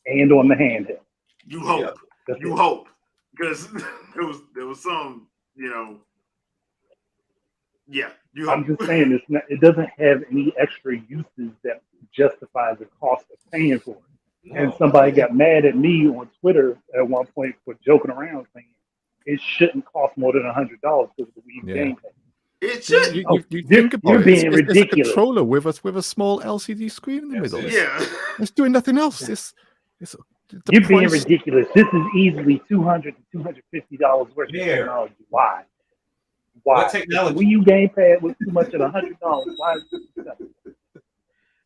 and on the handheld. You hope. You hope. Because there was some, I'm just saying it doesn't have any extra uses that justify the cost of paying for it. No. And somebody got mad at me on Twitter at one point for joking around saying it shouldn't cost more than $100 because of the Wii game. It should. You're being ridiculous. It's a controller with a small LCD screen in the middle. Yeah, it's doing nothing else. You're being ridiculous. This is easily $200 to $250 worth of technology. Why? What technology? Wii U gamepad was too much at $100. Why is this?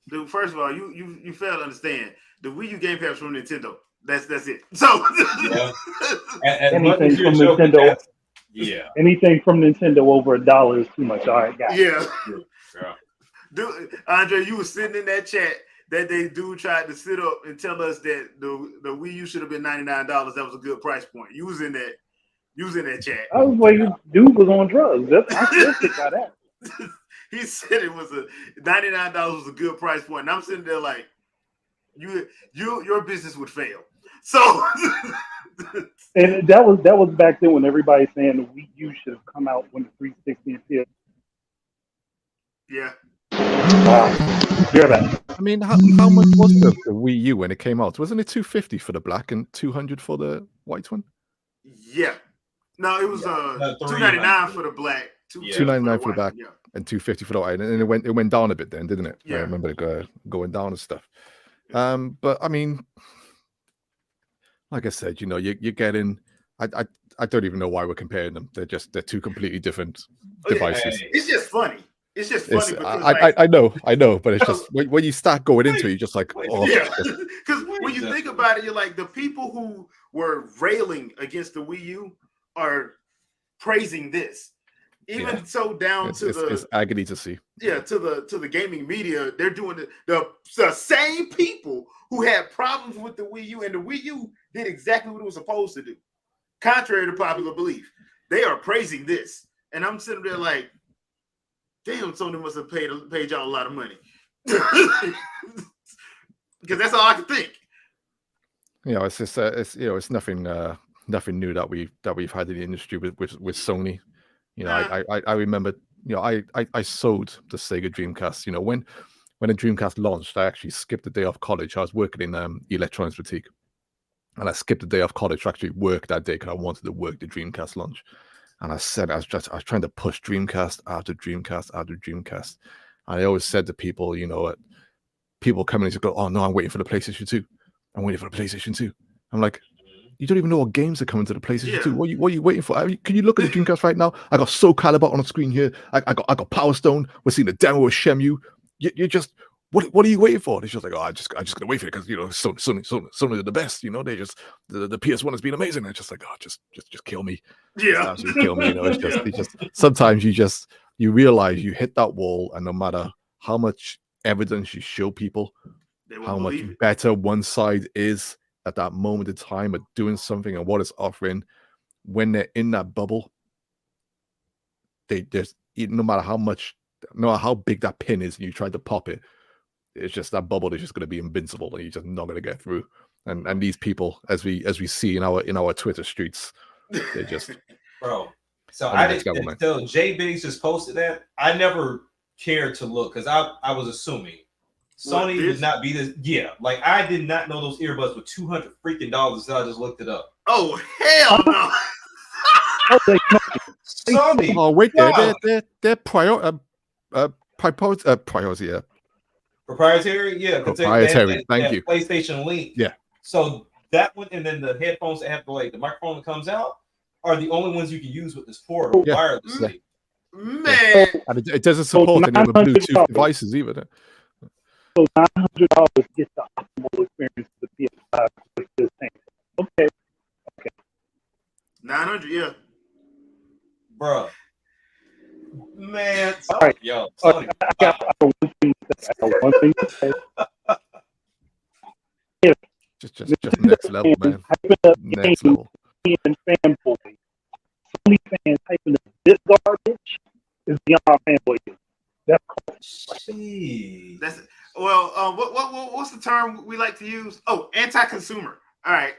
Dude, first of all, you fail to understand. The Wii U gamepad is from Nintendo. That's it. So anything from Nintendo. Anything from Nintendo over $1 is too much. All right, guys. Yeah. Dude, Andre, you were sitting in that chat that they tried to sit up and tell us that the Wii U should have been $99. That was a good price point. You was in that chat. I was waiting. Dude was on drugs. I still think about that. He said it was $99 was a good price point, and I'm sitting there like, your business would fail. So, and that was back then when everybody's saying the Wii U should have come out when the 360 and PS. Yeah. I mean, how much was the Wii U when it came out? Wasn't it $250 for the black and $200 for the white one? Yeah. No, it was $299 for the black, $299 for the black, and $250 for the white, and it went down a bit then, didn't it? Yeah. I remember it going down and stuff. But I mean, like I said, you're getting. I don't even know why we're comparing them. They're two completely different devices. It's just funny. It's just funny. I know, but it's just when you start going into it, you're just like, oh. Yeah, because when you think about it, you're like, the people who were railing against the Wii U are praising this. Even so, down to it's agony to see. Yeah, to the gaming media, they're doing the same people who had problems with the Wii U, and the Wii U did exactly what it was supposed to do, contrary to popular belief. They are praising this, and I'm sitting there like, damn, Sony must have paid y'all a lot of money, because that's all I can think. It's just it's nothing new that we've had in the industry with Sony. I remember, I sold the Sega Dreamcast. When the Dreamcast launched, I actually skipped the day off college. I was working in electronics boutique, and I skipped the day off college to actually work that day because I wanted to work the Dreamcast launch. And I said I was trying to push Dreamcast out of Dreamcast. And I always said to people, people coming in to go, oh no, I'm waiting for the PlayStation 2. I'm waiting for the PlayStation 2. I'm like, You don't even know what games are coming to the PlayStation 2. What are you waiting for? I mean, can you look at the Dreamcast right now? I got Soul Calibur on the screen here. I got Power Stone. We're seeing the demo of Shenmue. You just what are you waiting for? It's just like, oh, I just gonna wait for it because Sony are the best. They just the PS1 has been amazing. It's just like, oh, just kill me. Yeah, Just kill me. It's just sometimes you realize you hit that wall, and no matter how much evidence you show people, how much better one side is at that moment in time at doing something and what it's offering, when they're in that bubble, no matter how big that pin is and you try to pop it, it's just that bubble is just going to be invincible and you're just not going to get through. And these people, as we see in our Twitter streets, they just bro. So I didn't until Jay Biggs just posted that. I never cared to look because I was assuming Sony would not be this. Yeah, like I did not know those earbuds were $200 freaking dollars. So I just looked it up. Oh hell no! Sony. Oh wait, they're proprietary. Yeah, proprietary. Thank you. PlayStation Link. Yeah. So that one, and then the headphones that have the microphone that comes out are the only ones you can use with this port wirelessly. Man, and it doesn't support any other Bluetooth devices either. So $900 gets the optimal experience of the PS5 with this thing. Okay. 900, yeah. Bro. Man, all right. Yo, I got one thing to say. Just next level, man. Next level. And fanboy. Sony fans hyping up this garbage is beyond fanboy. That's cool. That's what's the term we like to use? Oh, anti-consumer. All right.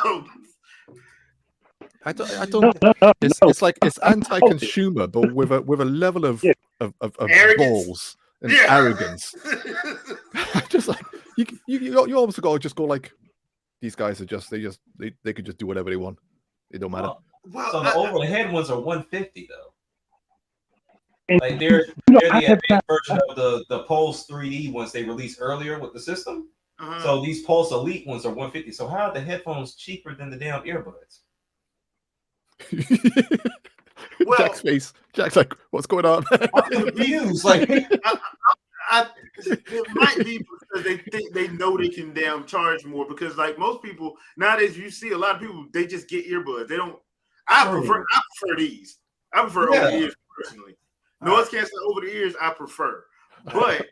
So I don't. It's like it's anti-consumer, but with a level of balls and arrogance. Just like you almost go like, these guys are they could just do whatever they want. It don't matter. Well, so the over the head ones are $150 though. Like they're the advanced version of the Pulse 3D ones they released earlier with the system. So these Pulse Elite ones are $150. So how are the headphones cheaper than the damn earbuds? Jack's face. Jack's like, what's going on? I'm confused. Like, it might be because they think they know they can damn charge more. Because like most people nowadays, you see a lot of people they just get earbuds. They don't. I prefer these. I prefer over the ears personally. Noise canceling over the ears, I prefer. But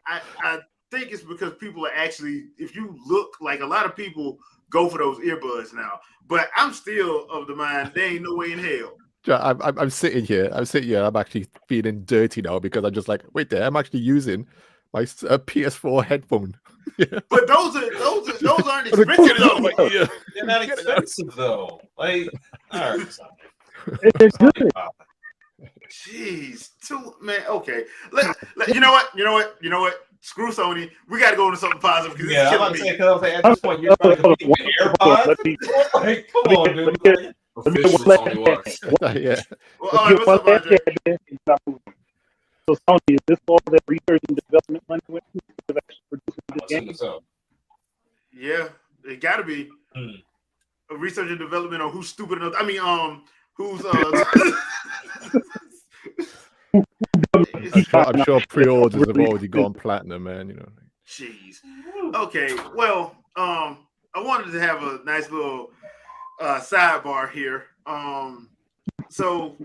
I think it's because people are actually, if you look, like a lot of people go for those earbuds now. But I'm still of the mind, there ain't no way in hell. I'm sitting here. I'm actually feeling dirty now because I'm just like, wait there. I'm actually using my PS4 headphone. But those aren't expensive though. They're not expensive though. Like, all right. It's good. Jeez, man. Okay, you know what? Screw Sony. We got to go into something positive because it's killing me. Because at this point you're going to be AirPods. Like, come on, dude. Yeah. So Sony, is this all that research and development money went to producing this game? So. Yeah, it got to be a research and development on who's stupid enough. I mean, who's I'm sure pre-orders have already gone platinum, man. Jeez. Okay. Well, I wanted to have a nice little sidebar here. So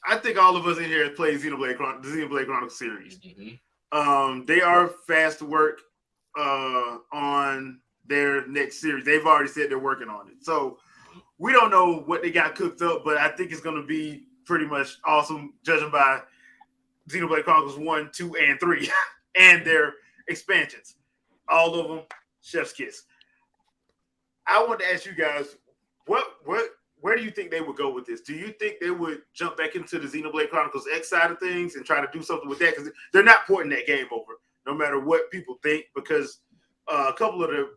I think all of us in here play the Xenoblade Chronicles series. They are fast to work on their next series. They've already said they're working on it. So we don't know what they got cooked up, but I think it's going to be pretty much awesome, judging by Xenoblade Chronicles 1, 2, and 3, and their expansions. All of them, chef's kiss. I want to ask you guys, where do you think they would go with this? Do you think they would jump back into the Xenoblade Chronicles X side of things and try to do something with that? Because they're not porting that game over, no matter what people think, because a couple of the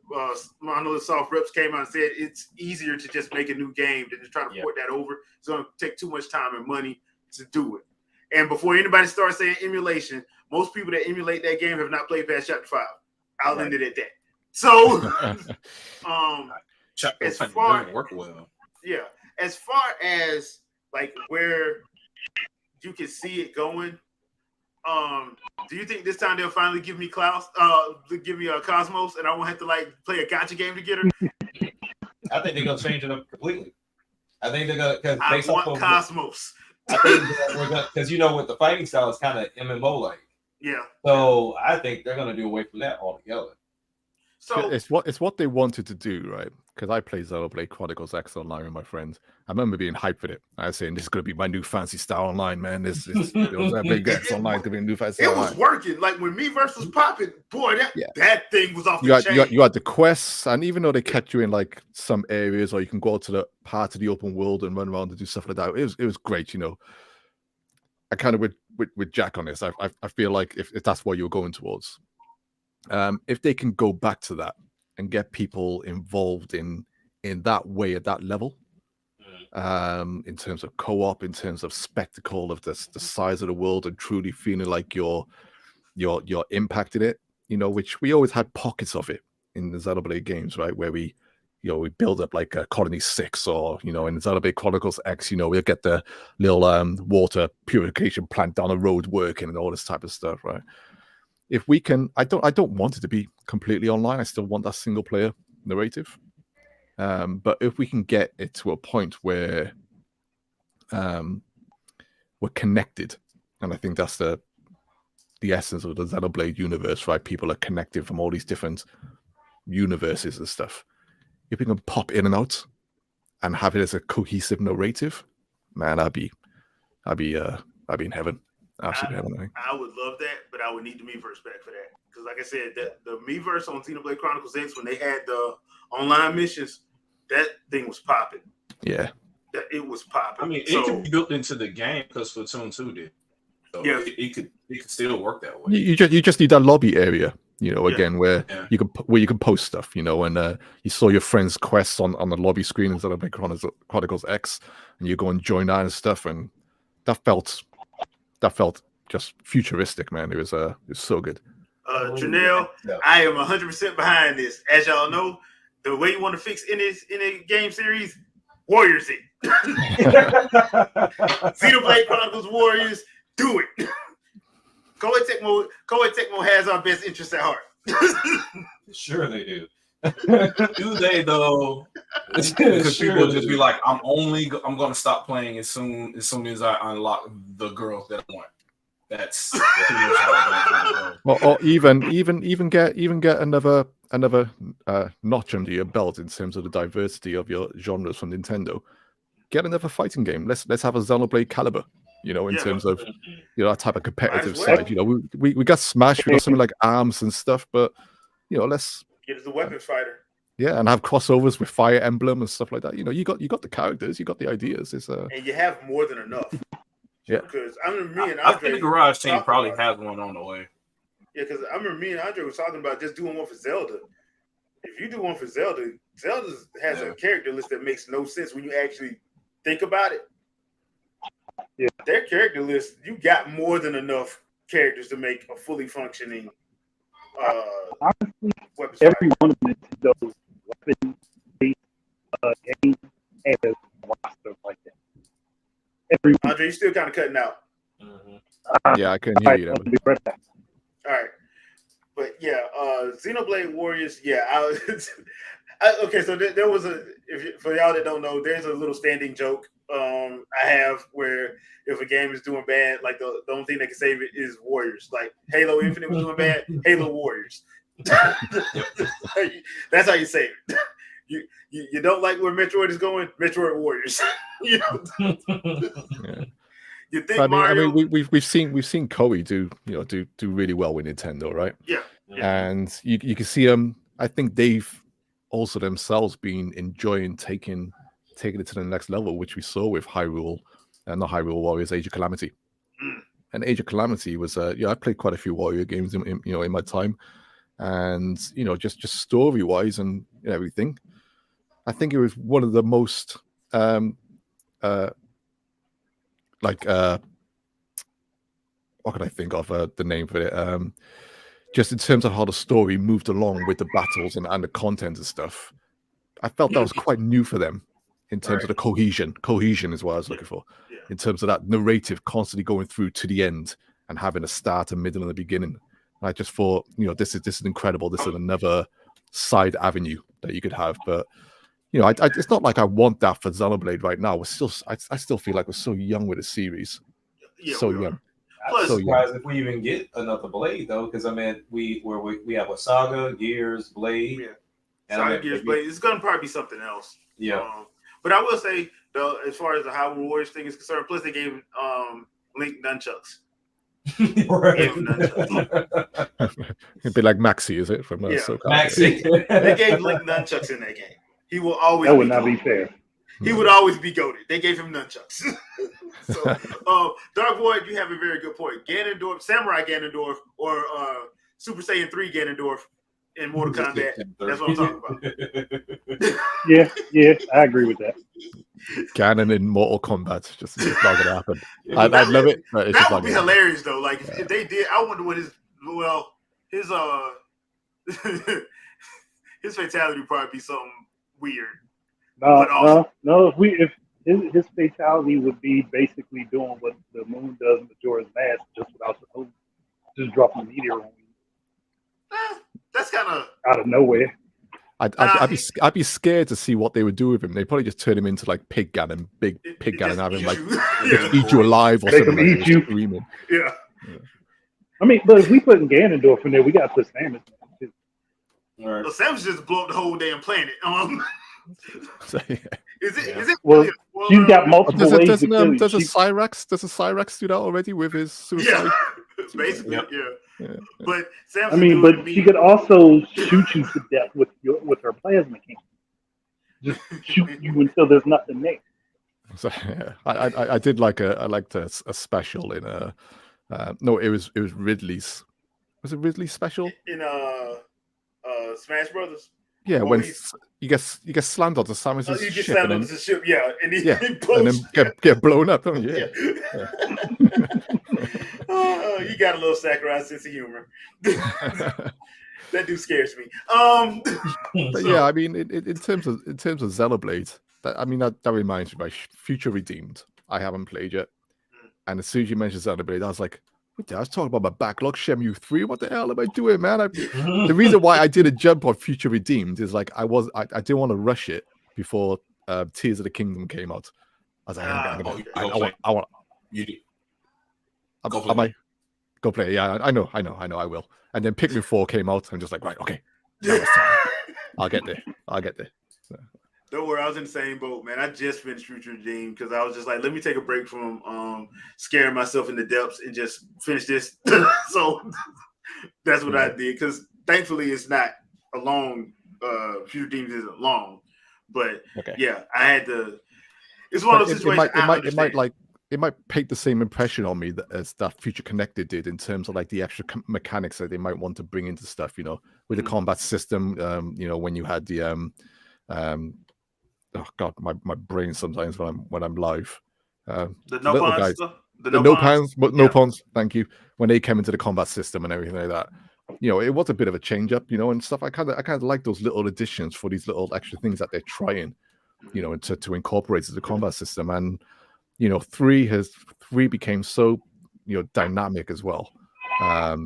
Monolith reps came out and said it's easier to just make a new game than to try to port that over. It's going to take too much time and money to do it. And before anybody starts saying emulation, most people that emulate that game have not played past Chapter 5. I'll end it at that. So, as It far doesn't work well. yeah, as far as like where you can see it going, do you think this time they'll finally give me Cosmos, and I won't have to like play a gotcha game to get her? I think they're gonna change it up completely. I think they're gonna because I want Cosmos. I think we're gonna because with the fighting style is kind of MMO like. Yeah. So I think they're gonna do away from that altogether. So it's what they wanted to do, right? Because I played Xenoblade Chronicles X online with my friends. I remember being hyped for it. I was saying, this is going to be my new fancy style online, man. This Xenoblade X online to be a new fancy style. It was working. Like when Miiverse was popping, boy, that thing was off the chain. You had the quests, and even though they kept you in like some areas, or you can go out to the part of the open world and run around and do stuff like that, it was great, I kind of with Jack on this. I feel like if that's what you're going towards, if they can go back to that and get people involved in that way at that level, in terms of co-op, in terms of spectacle of the size of the world, and truly feeling like you're impacting it, which we always had pockets of it in the Xenoblade games, right, where we build up like a Colony 6, or in Xenoblade Chronicles X, we'll get the little water purification plant down the road working and all this type of stuff, right? If we can, I don't want it to be completely online. I still want that single player narrative. But if we can get it to a point where we're connected, and I think that's the essence of the Xenoblade universe, right? People are connected from all these different universes and stuff. If we can pop in and out and have it as a cohesive narrative, man, I'd be in heaven. Absolutely heaven. I would love that, but I would need the Miiverse back for that. Because like I said, the Miiverse on Xenoblade Chronicles X, when they had the online missions, that thing was popping. Yeah. It was popping. I mean, it could be built into the game because Splatoon 2 did. So yeah, it could still work that way. You just need that lobby area, again, where you can post stuff, and you saw your friend's quests on the lobby screen instead of Chronicles X, and you go and join that and stuff, and that felt just futuristic, man. It was so good. Janelle, I am 100% behind this. As y'all know, the way you want to fix any game series, Warriors it. Xenoblade Chronicles Warriors, do it. Koei Tecmo has our best interests at heart. Sure they do. Do they though? Because people just be like, I'm gonna stop playing as soon as I unlock the girls that I want. That's or even get another notch under your belt in terms of the diversity of your genres from Nintendo. Get another fighting game. Let's have a Xenoblade Caliber. In terms of that type of competitive side. We got Smash, we got something like ARMS and stuff, but let's get as a weapons fighter. Yeah, and have crossovers with Fire Emblem and stuff like that. You got the characters, you got the ideas. And you have more than enough. Yeah, because I remember me and Andre, I think the Garage team probably has one on the way. Yeah, because I remember me and Andre was talking about just doing one for Zelda. If you do one for Zelda has a character list that makes no sense when you actually think about it. Yeah, their character list, you got more than enough characters to make a fully functioning honestly, every one of Nintendo's weapon-based games has a roster like that. Andre, you still kind of cutting out. Yeah, I couldn't hear you. All right. But yeah, Xenoblade Warriors, yeah. Okay, so there was for y'all that don't know, there's a little standing joke I have where if a game is doing bad, like the only thing that can save it is Warriors. Like Halo Infinite was doing bad, Halo Warriors. That's how you save it. You don't like where Metroid is going, Metroid Warriors. Yeah. You think Mario? I mean, we've seen Koei do really well with Nintendo, right? Yeah. And you can see I think they've also themselves been enjoying taking it to the next level, which we saw with Hyrule, not Hyrule Warriors, Age of Calamity. And Age of Calamity was I played quite a few Warrior games in my time, and just story wise and everything, I think it was one of the most what can I think of the name for it? Just in terms of how the story moved along with the battles and the content and stuff, I felt that was quite new for them in terms of the cohesion. Cohesion is what I was looking for. Yeah. In terms of that narrative constantly going through to the end and having a start, a middle, and a beginning. I just thought, this is incredible. This is another side avenue that you could have. But it's not like I want that for Xenoblade right now. I still feel like we're so young with the series. Yeah, so we young. I'm So surprised if we even get another Blade though, because I mean we have a Saga, Gears, Blade. Yeah. And Saga, Gears, Blade. It's gonna probably be something else. Yeah. But I will say though, as far as the Hyrule Warriors thing is concerned, plus they gave Link nunchucks. It'd be like Maxi, is it? From SoCal? Maxi. They gave Link nunchucks in that game. He will always. That would not be fair. He would always be goated. They gave him nunchucks. So, Dark Void, you have a very good point. Ganondorf, Samurai Ganondorf, or Super Saiyan 3 Ganondorf in Mortal Kombat. That's what I'm talking about. Yeah, I agree with that. Ganon in Mortal Kombat, just not gonna happen. I'd love it, but it's that just would not be gonna hilarious though. Like if they did, I wonder what his his fatality would probably be something weird. No. If his fatality would be basically doing what the moon does in Majora's Mask, just without the moon, just dropping a meteor on you. That's kind of out of nowhere. I'd be scared to see what they would do with him. They'd probably just turn him into like Pig Ganon, big Pig Ganon, have him like eat you alive or something. Make him eat you. Screaming. Yeah. I mean, but if we put Ganondorf in there, we got to put Samus in too. Right. Well, Samus just blew up the whole damn planet. So, yeah. Is it? Well, she's got multiple ways to kill you. Does a Cyrax do that already with his suicide? Yeah, basically, yeah. But Samus, I mean, but she could also shoot you to death with her plasma cannon. Just shoot you until there's nothing there. So, yeah, I did like a special in no, it was Ridley's. Was it Ridley's special in Smash Brothers? Yeah, when you get slammed onto Samus's you get ship, slammed onto the ship, yeah, and he and then get blown up, don't you? Yeah. You got a little Sakurai sense of humor. That dude scares me. But yeah, I mean, in terms of Xenoblade, that reminds me of Future Redeemed. I haven't played yet, and as soon as you mentioned Xenoblade, I was like, I was talking about my backlog, Shenmue 3. What the hell am I doing, man? The reason why I didn't jump on Future Redeemed is like I didn't want to rush it before Tears of the Kingdom came out. I was like, I want. I might go play it. Yeah, I know, I will. And then Pikmin 4 came out. I'm just like, right, okay, I'll get there. So. Don't worry, I was in the same boat, man. I just finished Future Redeemed because I was just like, let me take a break from scaring myself in the depths and just finish this. So that's what I did, because thankfully it's not a long. Future Redeemed isn't long, but yeah, I had to. It's one of those situations. It might paint the same impression on me as that Future Connected did in terms of like the extra mechanics that they might want to bring into stuff. With the combat system. When you had the oh god, my brain sometimes when I'm live. The no pawns. Thank you. When they came into the combat system and everything like that, it was a bit of a change up, and stuff. I kind of like those little additions for these little extra things that they're trying, to incorporate into the combat system. And 3 became so dynamic as well. I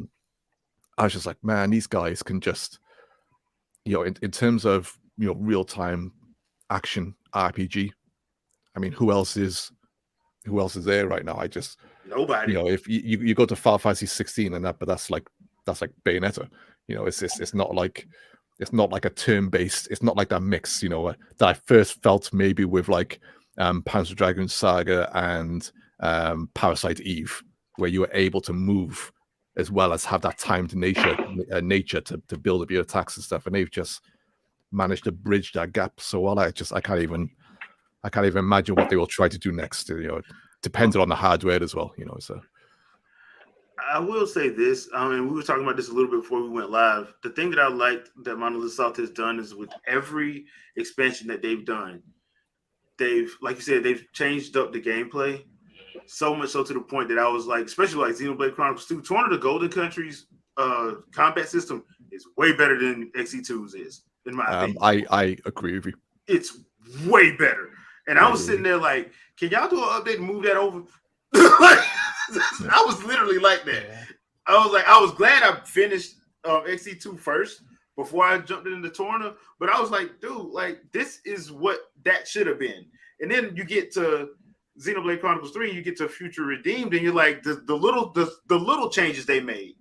was just like, man, these guys can just in terms of real time action RPG. I mean, who else is there right now? Nobody. If you go to Final Fantasy 16 and that's like Bayonetta. It's not like a turn-based. It's not like that mix. That I first felt maybe with like Panzer Dragoon Saga and Parasite Eve, where you were able to move as well as have that timed nature to build up your attacks and stuff. And they've just managed to bridge that gap so well. I can't even imagine what they will try to do next. Depending on the hardware as well. So I will say this. We were talking about this a little bit before we went live. The thing that I liked that Monolith Soft has done is with every expansion that they've done, like you said, they've changed up the gameplay so much so to the point that I was like, especially like Xenoblade Chronicles 2, one of the Golden Countries combat system is way better than XE2's is. in my opinion. I agree with you. It's way better. And I was sitting there like, can y'all do an update and move that over? I was literally like that. Yeah. I was glad I finished XC2 first before I jumped into the Torna. But I was like, dude, like this is what that should have been. And then you get to Xenoblade Chronicles 3, you get to Future Redeemed, and you're like, the little changes they made.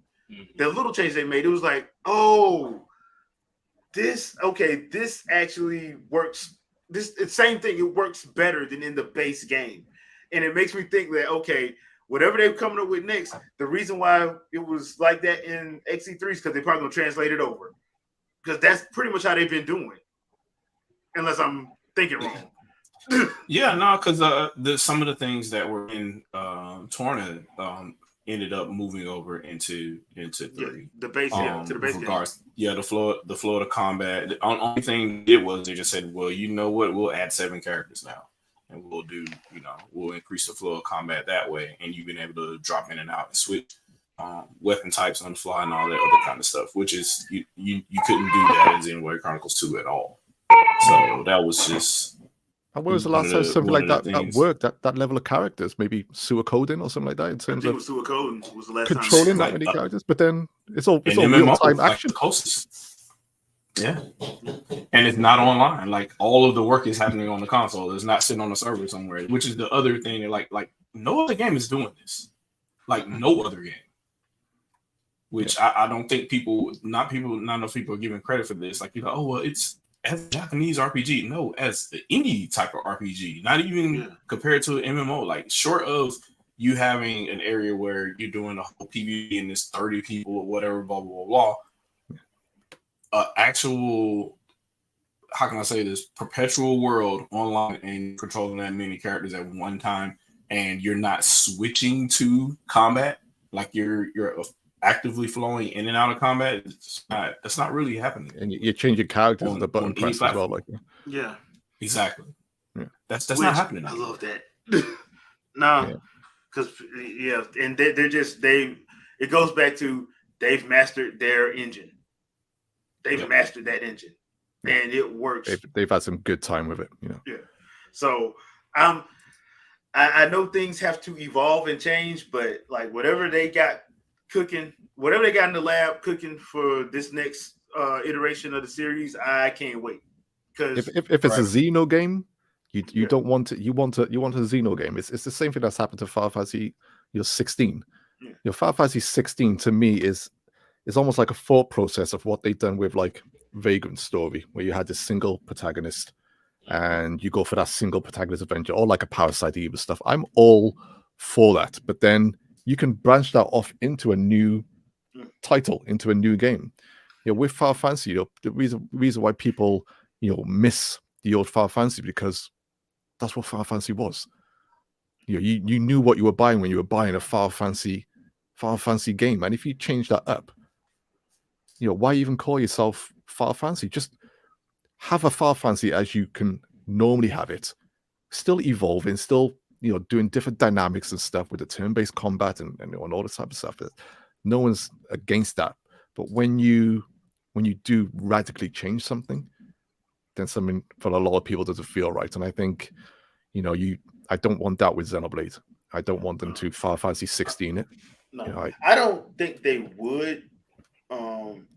The little changes they made, it was like, oh, this actually works. It's the same thing, it works better than in the base game. And it makes me think that, okay, whatever they're coming up with next, the reason why it was like that in XC3 is because they're probably going to translate it over. Because that's pretty much how they've been doing. Unless I'm thinking wrong. Yeah, no, because some of the things that were in Torna ended up moving over into 3. The base, to the base game. Yeah, the flow of the combat. The only thing it was, they just said, well, you know what, we'll add 7 characters now. And we'll do, we'll increase the flow of combat that way. And you've been able to drop in and out and switch weapon types on the fly and all that other kind of stuff, which is, you couldn't do that in Xenoblade Chronicles 2 at all. So that was just... And when was the last time something like that worked? That level of characters, maybe sewer coding or something like that, in terms of sewer coding was the last controlling that many characters. But then it's all real time action. Yeah, and it's not online. Like all of the work is happening on the console. It's not sitting on a server somewhere. Which is the other thing. Like no other game is doing this. Like no other game. Which I don't think not enough people are giving credit for this. Like oh well, it's as a Japanese RPG. No, as any type of RPG. Not even compared to an MMO. Like short of you having an area where you're doing a whole PvP and there's 30 people or whatever, blah blah blah blah. Actual, how can I say this? Perpetual world online and controlling that many characters at one time, and you're not switching to combat. Like you're actively flowing in and out of combat. That's not really happening. And you're changing characters with the button press as well. Like, yeah, exactly. Yeah. That's Which, not happening. I love that. No, because and they're just it goes back to they've mastered their engine. They've mastered that engine, and it works. They've had some good time with it, Yeah. So I know things have to evolve and change, but like whatever they got cooking, whatever they got in the lab cooking for this next iteration of the series, I can't wait. Because if it's a Xeno game, you don't want it. You want a Xeno game. It's the same thing that's happened to Final Fantasy 16. Yeah. Final Fantasy 16 to me is almost like a thought process of what they've done with like Vagrant Story, where you had this single protagonist and you go for that single protagonist adventure, or like a Parasite Eve stuff. I'm all for that, but then you can branch that off into a new title, into a new game. With Final Fantasy, the reason why people miss the old Final Fantasy, because that's what Final Fantasy was. You knew what you were buying when you were buying a Final Fantasy game, and if you change that up, why even call yourself Final Fantasy? Just have a Final Fantasy as you can normally have it, still evolving, still doing different dynamics and stuff with the turn-based combat and all this type of stuff. No one's against that, but when you do radically change something, then something for a lot of people doesn't feel right. And I think I don't want that with Xenoblade. I don't want them to Final Fantasy 16 it. No, I don't think they would.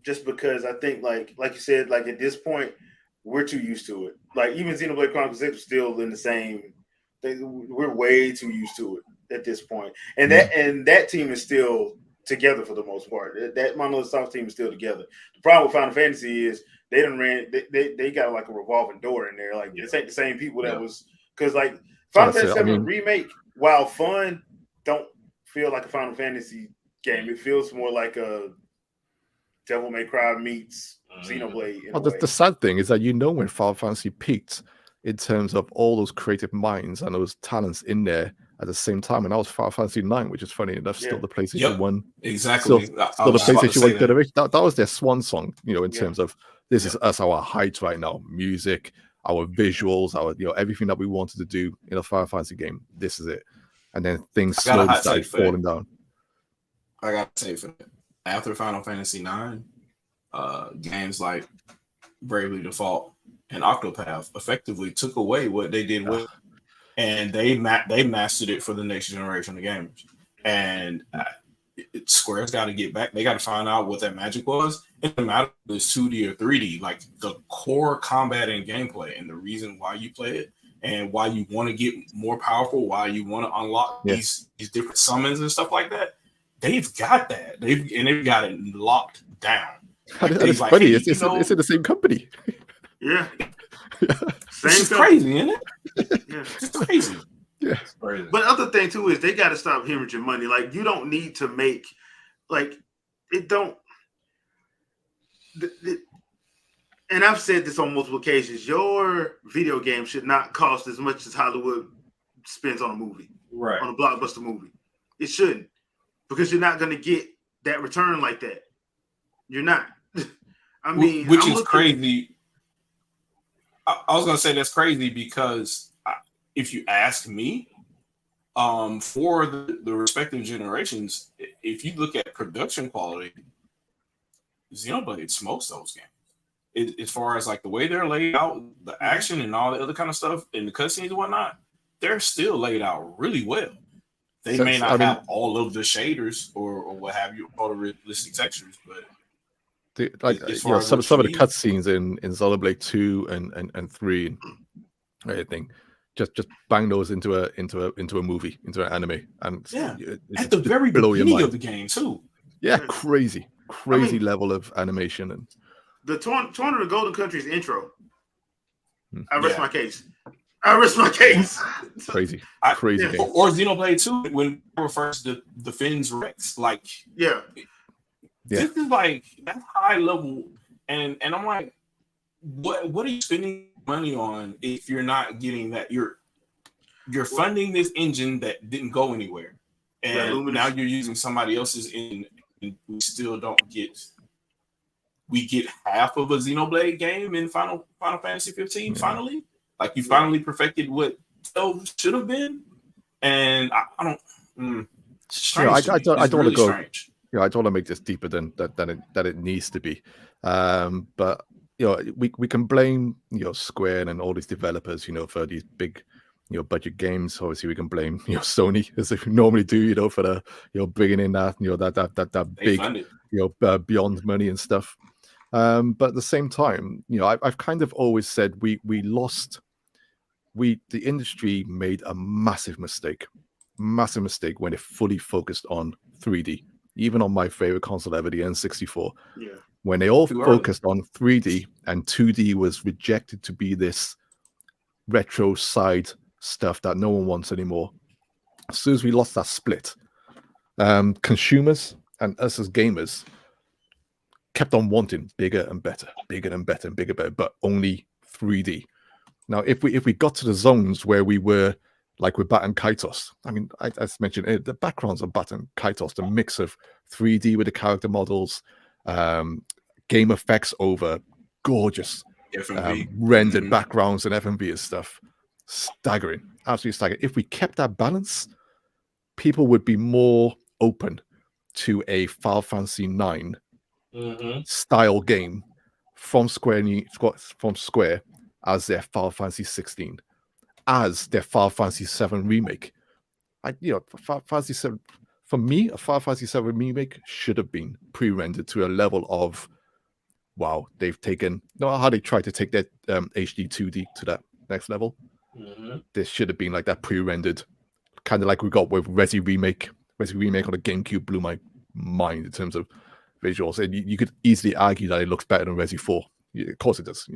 Just because I think like you said, like at this point we're too used to it. Like even Xenoblade Chronicles 6 is still in the same thing. We're way too used to it at this point. And that team is still together for the most part. That Monolith Soft team is still together. The problem with Final Fantasy is they got like a revolving door in there. Like this ain't the same people that was, because like Final Fantasy 7 remake, while fun, don't feel like a Final Fantasy game. It feels more like a Devil May Cry meets Xenoblade. Well, the sad thing is that when Final Fantasy peaked in terms of all those creative minds and those talents in there at the same time, and that was Final Fantasy 9, which is funny enough still the PlayStation 1. Exactly. Still the PlayStation 1 generation. That was their swan song, in terms of this is us, our heights right now, music, our visuals, our everything that we wanted to do in a Final Fantasy game. This is it. And then things slowly started falling down. I gotta say, for after Final Fantasy 9, games like Bravely Default and Octopath effectively took away what they did with, and they mastered it for the next generation of gamers. And Square's got to get back. They got to find out what that magic was. It doesn't matter if it's 2D or 3D. Like the core combat and gameplay, and the reason why you play it, and why you want to get more powerful, why you want to unlock these different summons and stuff like that. They've got that. They've got it locked down. Like, it's like, funny. hey, It's in the same company. Yeah. It's crazy, isn't it? Yeah. It's crazy. Yeah. It's crazy. But other thing too is they got to stop hemorrhaging money. Like you don't need to make like it don't. And I've said this on multiple occasions. Your video game should not cost as much as Hollywood spends on a movie, Right. on a blockbuster movie. It shouldn't, because you're not going to get that return like that. You're not. I mean, which is crazy. I was gonna say that's crazy because if you ask me, for the respective generations, if you look at production quality, Xenoblade smokes those games. As far as like the way they're laid out, the action and all the other kind of stuff, and the cutscenes and whatnot, they're still laid out really well. They may not have all of the shaders or what have you, all the realistic textures, but some of the cutscenes in Xenoblade 2 and 3, I think, just bang those into a movie, into an anime, and at the very beginning of the game too. Yeah, crazy level of animation. And the Tournament of Golden Country's intro. I rest my case. Crazy game. Or Xenoblade 2 when it refers to the Finn's Rex, like this is like that's high level, and I'm like, what are you spending money on if you're not getting that? You're funding this engine that didn't go anywhere, and now you're using somebody else's engine, and we still don't get. We get half of a Xenoblade game in Final Fantasy 15. Finally, like you finally perfected what 12 should have been, and I don't. Strange. I don't want to go. Strange. I don't want to make this deeper than that it needs to be, but we can blame Square and all these developers for these big budget games. Obviously, we can blame Sony as if we normally do for the bringing in that that big beyond money and stuff. But at the same time, I've kind of always said the industry made a massive mistake when it fully focused on 3D. Even on my favorite console ever, the N64, when they all focused on 3D and 2D was rejected to be this retro side stuff that no one wants anymore. As soon as we lost that split, consumers and us as gamers kept on wanting bigger and better, but only 3D. Now, if we got to the zones where we were like with Bat and Kaitos, I mean, as mentioned, the backgrounds of Bat and Kaitos, the mix of 3D with the character models, game effects over gorgeous rendered backgrounds and FMV and stuff, staggering, absolutely staggering. If we kept that balance, people would be more open to a Final Fantasy 9 style game from Square as their Final Fantasy 16, as their Final Fantasy 7 remake. Final Fantasy 7, for me, a Final Fantasy 7 remake should have been pre-rendered to a level of, wow, they've taken, how they tried to take their HD 2D to that next level. This should have been like that pre-rendered, kind of like we got with Resi Remake. Resi Remake on the GameCube blew my mind in terms of visuals, and you could easily argue that it looks better than Resi 4. Of course it does.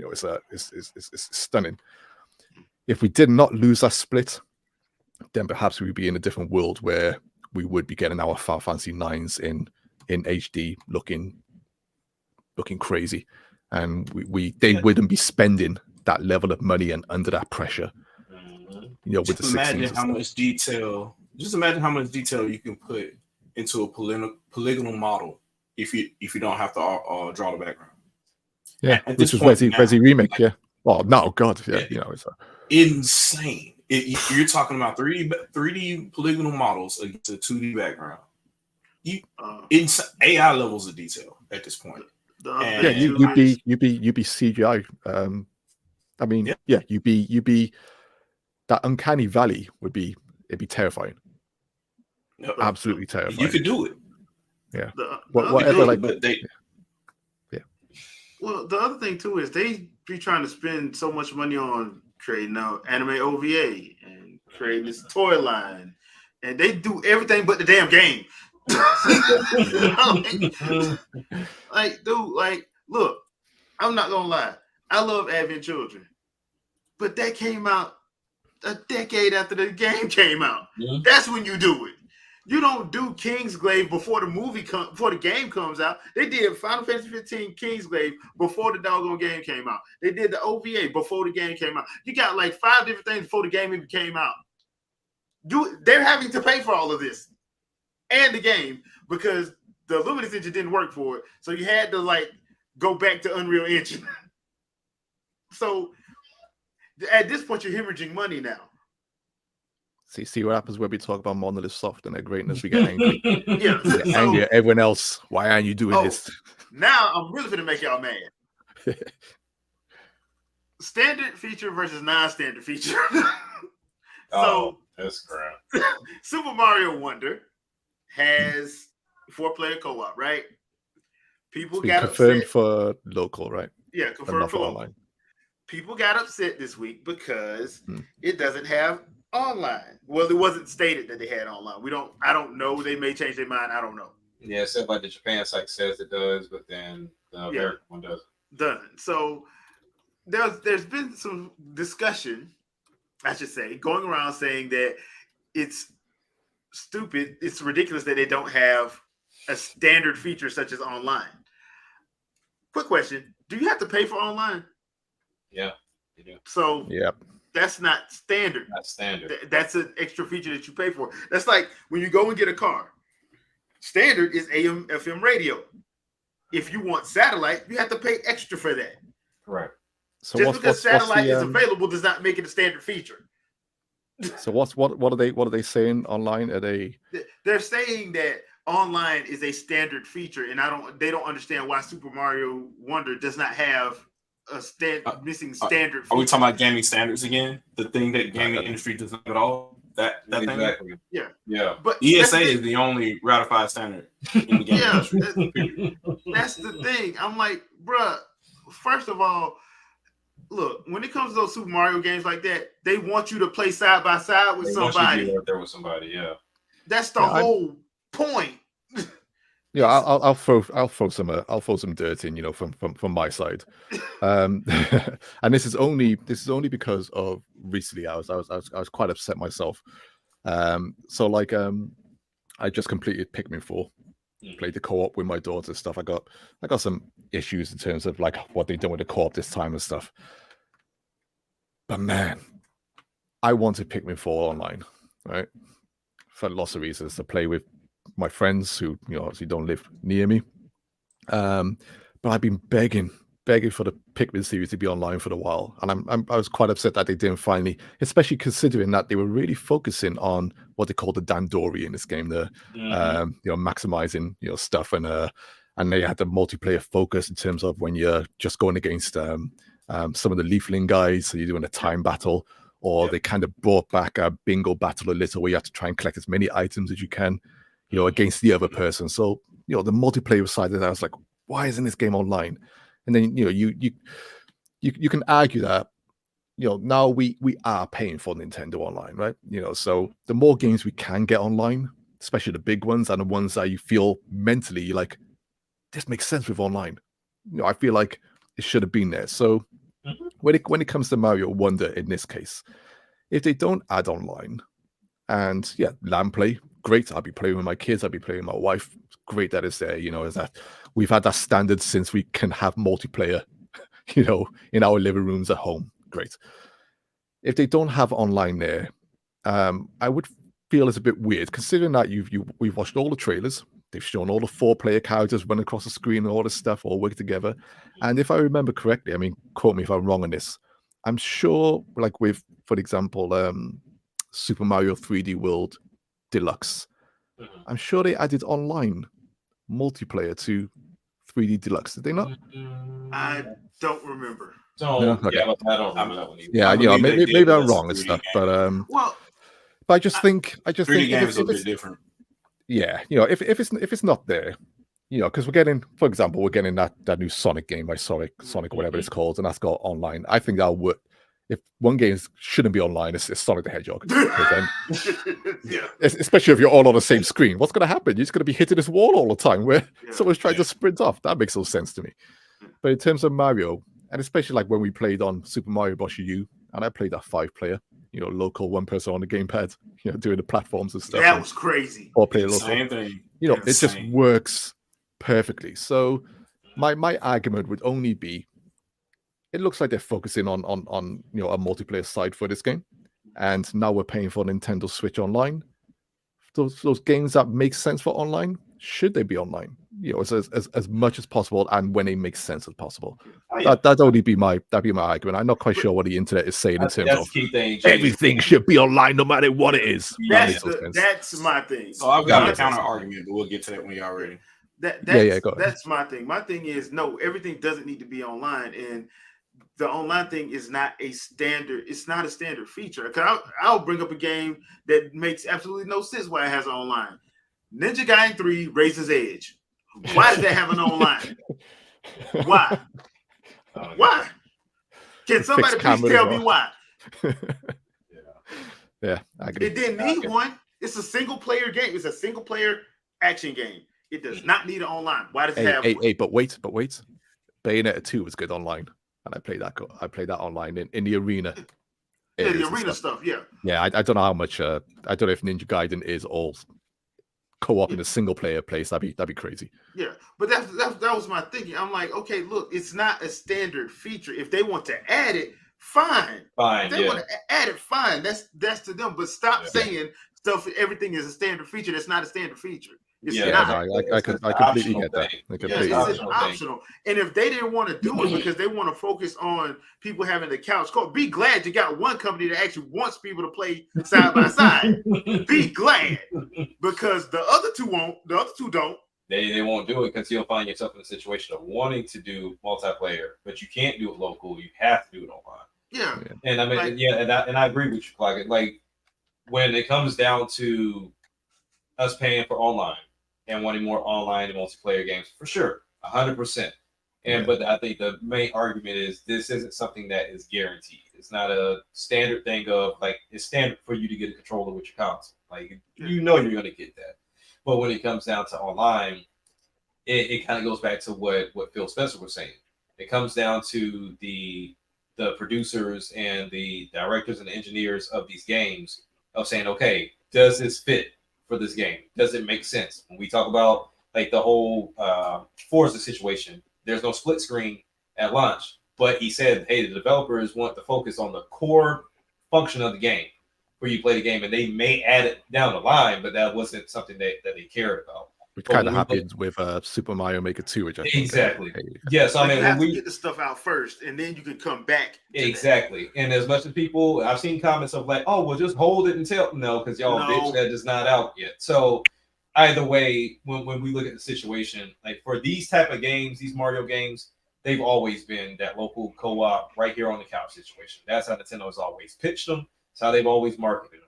It's stunning. If we did not lose that split, then perhaps we'd be in a different world where we would be getting our Final Fantasy 9s in HD looking crazy, and they wouldn't be spending that level of money and under that pressure. With the 16s. Just imagine how much detail you can put into a polygonal model if you don't have to draw the background. Yeah, this is Resi Remake. Yeah. Oh no, God. Yeah. It's insane. You're talking about 3D polygonal models against a 2D background. AI levels of detail at this point. The other And- Yeah, thing you'd too is- be CGI. I mean, Yeah. you'd be that uncanny valley it'd be terrifying. Yep. Absolutely terrifying. You could do it. Yeah. the Whatever, other like, thing- but they Well, the other thing too is they be trying to spend so much money on creating an anime OVA and creating this toy line, and they do everything but the damn game. like, dude, like, look, I'm not gonna lie, I love Advent Children, but that came out a decade after the game came out. Mhm. That's when you do it. You don't do Kingsglaive before before the game comes out. They did Final Fantasy 15 Kingsglaive before the doggone game came out. They did the OVA before the game came out. You got like 5 different things before the game even came out. They're having to pay for all of this and the game because the Luminous engine didn't work for it. So you had to like go back to Unreal Engine. So at this point, you're hemorrhaging money now. See what happens when we talk about Monolith Soft and their greatness. We get angry. Yeah. We get angry at everyone else. Why aren't you doing this? Now I'm really gonna make y'all mad. Standard feature versus non-standard feature. So that's crap. Super Mario Wonder has 4-player co-op, right? People It's been got confirmed upset. for local, right? Yeah, And confirmed not for for local. online. People got upset this week because Hmm. it doesn't have online. Well, it wasn't stated that they had online. I don't know. They may change their mind. I don't know. Yeah, it said like the Japan site says it does, but then the American one doesn't. Doesn't. So there's been some discussion, I should say, going around saying that it's stupid, it's ridiculous that they don't have a standard feature such as online. Quick question: do you have to pay for online? Yeah, you do. So Yep. that's not standard. Not standard. That's an extra feature that you pay for. That's like when you go and get a car. Standard is AM, FM radio. If you want satellite, you have to pay extra for that. Correct. So Just what's because satellite the, is available does not make it a standard feature. so what are they saying online? Are they They're saying that online is a standard feature, and they don't understand why Super Mario Wonder does not have a missing standard feature. Are we talking about gaming standards again? The thing that gaming industry does not at all? That thing? Exactly. Yeah. Yeah. But ESA is the only ratified standard in the gaming yeah, industry. that's the thing. I'm like, bruh, first of all, look, when it comes to those Super Mario games like that, they want you to play side by side with They want you to somebody. be right there with somebody. Yeah. That's the Yeah, whole point. Yeah, I'll throw some dirt in, from my side, and this is only because of recently I was quite upset myself. So like I just completed Pikmin 4, played the co-op with my daughter and stuff. I got some issues in terms of like what they done with the co-op this time and stuff. But man, I wanted Pikmin 4 online, right? For lots of reasons, to play with my friends who obviously don't live near me. But I've been begging for the Pikmin series to be online for a while, and I was quite upset that they didn't finally, especially considering that they were really focusing on what they call the Dandori in this game, the maximizing stuff, and they had the multiplayer focus in terms of when you're just going against some of the Leafling guys, so you're doing a time battle, or they kind of brought back a bingo battle a little, where you have to try and collect as many items as you can, against the other person. So the multiplayer side of that, I was like, why isn't this game online? And then you can argue that now we are paying for Nintendo Online, right? So the more games we can get online, especially the big ones and the ones that you feel mentally you're like, this makes sense with online. I feel like it should have been there. So when it comes to Mario Wonder in this case, if they don't add online, and LAN play, great. I'll be playing with my kids. I'll be playing with my wife. It's great that it's there. Is that we've had that standard since we can have multiplayer, in our living rooms at home. Great. If they don't have online there, I would feel it's a bit weird, considering that we've watched all the trailers. They've shown all the 4-player characters run across the screen and all this stuff all work together. And if I remember correctly, I mean, quote me if I'm wrong on this, I'm sure, like with, for example, Super Mario 3D World Deluxe, I'm sure they added online multiplayer to 3D Deluxe, did they not? I don't remember. So No? Okay. yeah, I don't remember that one either. Yeah, I believe they maybe did, I'm but wrong and that's stuff, 3D Well, but I just think 3D games if are a bit it's different. yeah, if it's not there, because we're getting, for example, we're getting that new Sonic game by Sonic whatever it's called, and that's got online. I think that would, if one game shouldn't be online, it's Sonic the Hedgehog. Then, yeah. especially if you're all on the same screen, what's going to happen? You're just going to be hitting this wall all the time where someone's trying to sprint off. That makes no sense to me. But in terms of Mario, and especially like when we played on Super Mario Bros. U, and I played that 5-player, local, one person on the gamepad, doing the platforms and stuff. That was crazy. Or play local. Same thing. It just works perfectly. So my argument would only be, it looks like they're focusing on a multiplayer side for this game, and now we're paying for Nintendo Switch Online. Those games that make sense for online, should they be online? As much as possible, and when it makes sense as possible. That'd only be my argument. I'm not quite sure what the internet is saying in terms of key thing, everything should be online no matter what it is. That's my thing. So I've got a counter argument, but we'll get to that when y'all ready. That's my thing. My thing is, no, everything doesn't need to be online, and the online thing is not a standard. It's not a standard feature. Because I'll bring up a game that makes absolutely no sense why it has online. Ninja Gaiden 3 Razor's Edge. Why does that have an online? Why? Why? Can somebody please tell me why? Yeah, I agree. It didn't need one. It's a single player game. It's a single player action game. It does not need an online. Why does it have one? But wait. Bayonetta 2 was good online. And I played that online in the arena. Yeah, the arena stuff. Yeah. Yeah, I don't know how much. I don't know if Ninja Gaiden is all co-op in a single player place. That'd be crazy. Yeah, but that was my thinking. I'm like, okay, look, it's not a standard feature. If they want to add it, fine. Fine. If they want to add it, fine. That's to them. But stop saying stuff. Everything is a standard feature. That's not a standard feature. It's not. I completely get that. It's optional. And if they didn't want to do it because they want to focus on people having the couch, be glad you got one company that actually wants people to play side by side. Be glad, because the other two won't. The other two don't. They won't do it because you'll find yourself in a situation of wanting to do multiplayer, but you can't do it local. You have to do it online. Yeah. And I mean, and I agree with you, Clark. Like when it comes down to us paying for online and wanting more online and multiplayer games, for sure, 100%. But I think the main argument is this isn't something that is guaranteed. It's not a standard thing of like it's standard for you to get a controller with your console. Like you're going to get that. But when it comes down to online, it kind of goes back to what Phil Spencer was saying. It comes down to the producers and the directors and the engineers of these games of saying, okay, does this fit for this game? Does it make sense? When we talk about like the whole Forza situation, there's no split screen at launch, but he said, hey, the developers want to focus on the core function of the game where you play the game, and they may add it down the line, but that wasn't something that they cared about. Which kind of happened with Super Mario Maker 2, which I exactly. Yes, I mean, you have to get the stuff out first, and then you can come back. Exactly. And as much as people, I've seen comments of like, oh, well, just hold it until because y'all bitch that is not out yet. So either way, when we look at the situation, like for these type of games, these Mario games, they've always been that local co-op right here on the couch situation. That's how Nintendo has always pitched them. That's how they've always marketed them.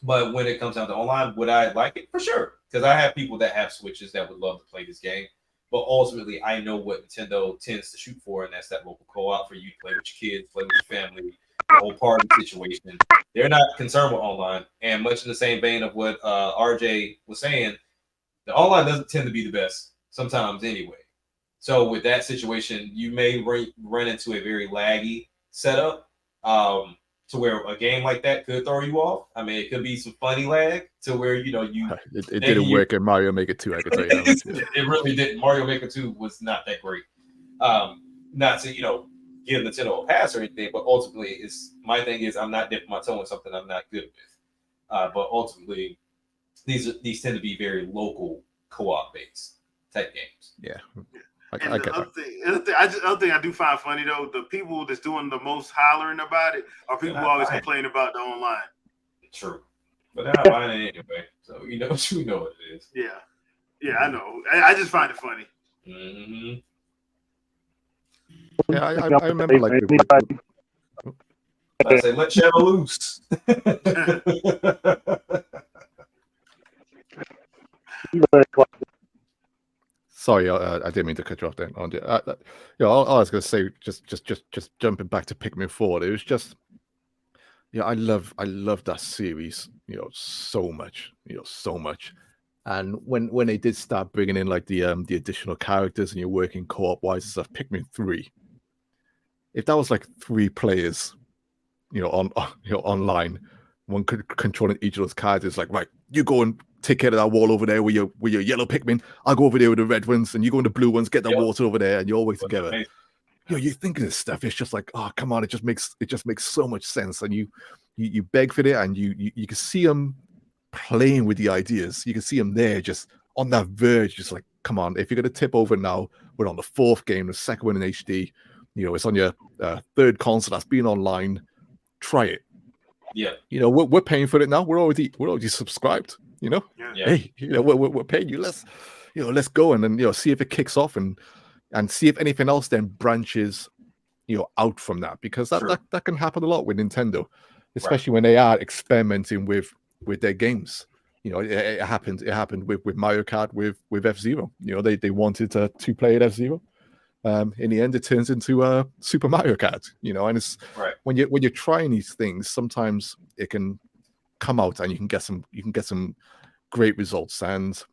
But when it comes down to online, would I like it? For sure. Because I have people that have Switches that would love to play this game. But ultimately, I know what Nintendo tends to shoot for, and that's that local co-op for you to play with your kids, play with your family, the whole party situation. They're not concerned with online. And much in the same vein of what RJ was saying, the online doesn't tend to be the best sometimes anyway. So with that situation, you may run into a very laggy setup. To where a game like that could throw you off. I mean, it could be some funny lag to where it didn't work in Mario Maker 2. I can tell you that. It really didn't. Mario Maker 2 was not that great. Not to give Nintendo a pass or anything, but ultimately, my thing is I'm not dipping my toe in something I'm not good with. But ultimately, these tend to be very local co-op based type games. Yeah. And the other thing I do find funny though, the people that's doing the most hollering about it are people who always complain about the online. True, but they're not buying it anyway, so you know what it is. Yeah, I know. I just find it funny. Mm-hmm. Yeah, I remember like I say let Shadow loose. Sorry, I didn't mean to cut you off then. All I was going to say, just jumping back to Pikmin 4, it was just, I love that series, so much, so much. And when they did start bringing in like the additional characters and you're working co-op wise and stuff, Pikmin 3, if that was like 3 players, online, one could controlling each of those characters, like, right, you go and take care of that wall over there with your yellow Pikmin. I'll go over there with the red ones, and you go in the blue ones, get the water over there, and you're all work together. You think of this stuff, it's just like, oh, come on, it just makes so much sense, and you beg for it, and you can see them playing with the ideas. You can see them there, just on that verge, just like, come on, if you're gonna tip over now, we're on the 4th game, the 2nd one in HD. It's on your 3rd console that's been online. Try it. Yeah. We're paying for it now. We're already subscribed. Yeah. Hey, we're paying you. Let's go and then see if it kicks off and see if anything else then branches out from that, because that can happen a lot with Nintendo, especially when they are experimenting with their games. It happened with Mario Kart with F-Zero. They wanted to play at F-Zero. In the end, it turns into Super Mario Kart, and it's when you're trying these things, sometimes it can come out and you can get some great results. And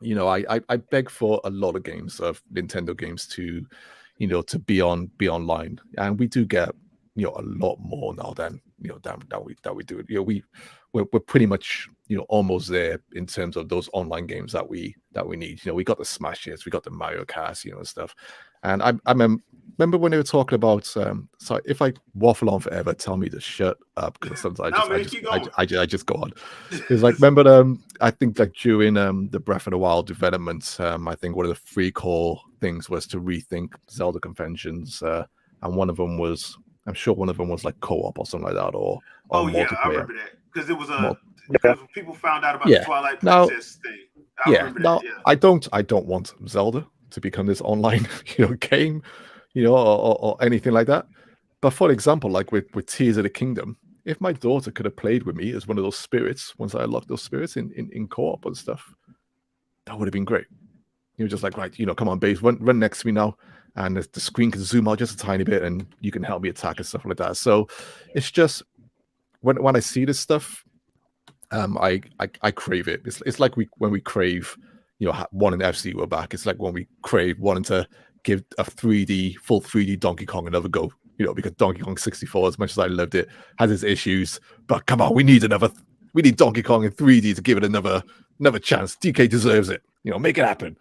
I beg for a lot of games, of Nintendo games, to be online, and we do get a lot more now than that we do. We're pretty much almost there in terms of those online games that we need. We got the Smash hits, we got the Mario Kart, and stuff. And I remember when they were talking about. So if I waffle on forever, tell me to shut up, because sometimes I just go on. It's like, remember, I think like during the Breath of the Wild development, I think one of the 3 core things was to rethink Zelda conventions, and one of them was, I'm sure one of them was like co-op or something like that, or multiplayer. I remember that, because it was because people found out about the Twilight Princess thing. I remember that. I don't want Zelda to become this online game, or anything like that. But for example, like with Tears of the Kingdom, if my daughter could have played with me as one of those spirits, once I unlocked those spirits in co-op and stuff, that would have been great. Just like, right, come on, babes, run next to me now, and the screen can zoom out just a tiny bit, and you can help me attack and stuff like that. So it's just, when I see this stuff, I crave it. It's like when we crave, wanting F-Zero back. It's like when we crave wanting to give a full 3D Donkey Kong another go. Because Donkey Kong 64, as much as I loved it, has its issues. But come on, we need Donkey Kong in 3D to give it another chance. DK deserves it. Make it happen.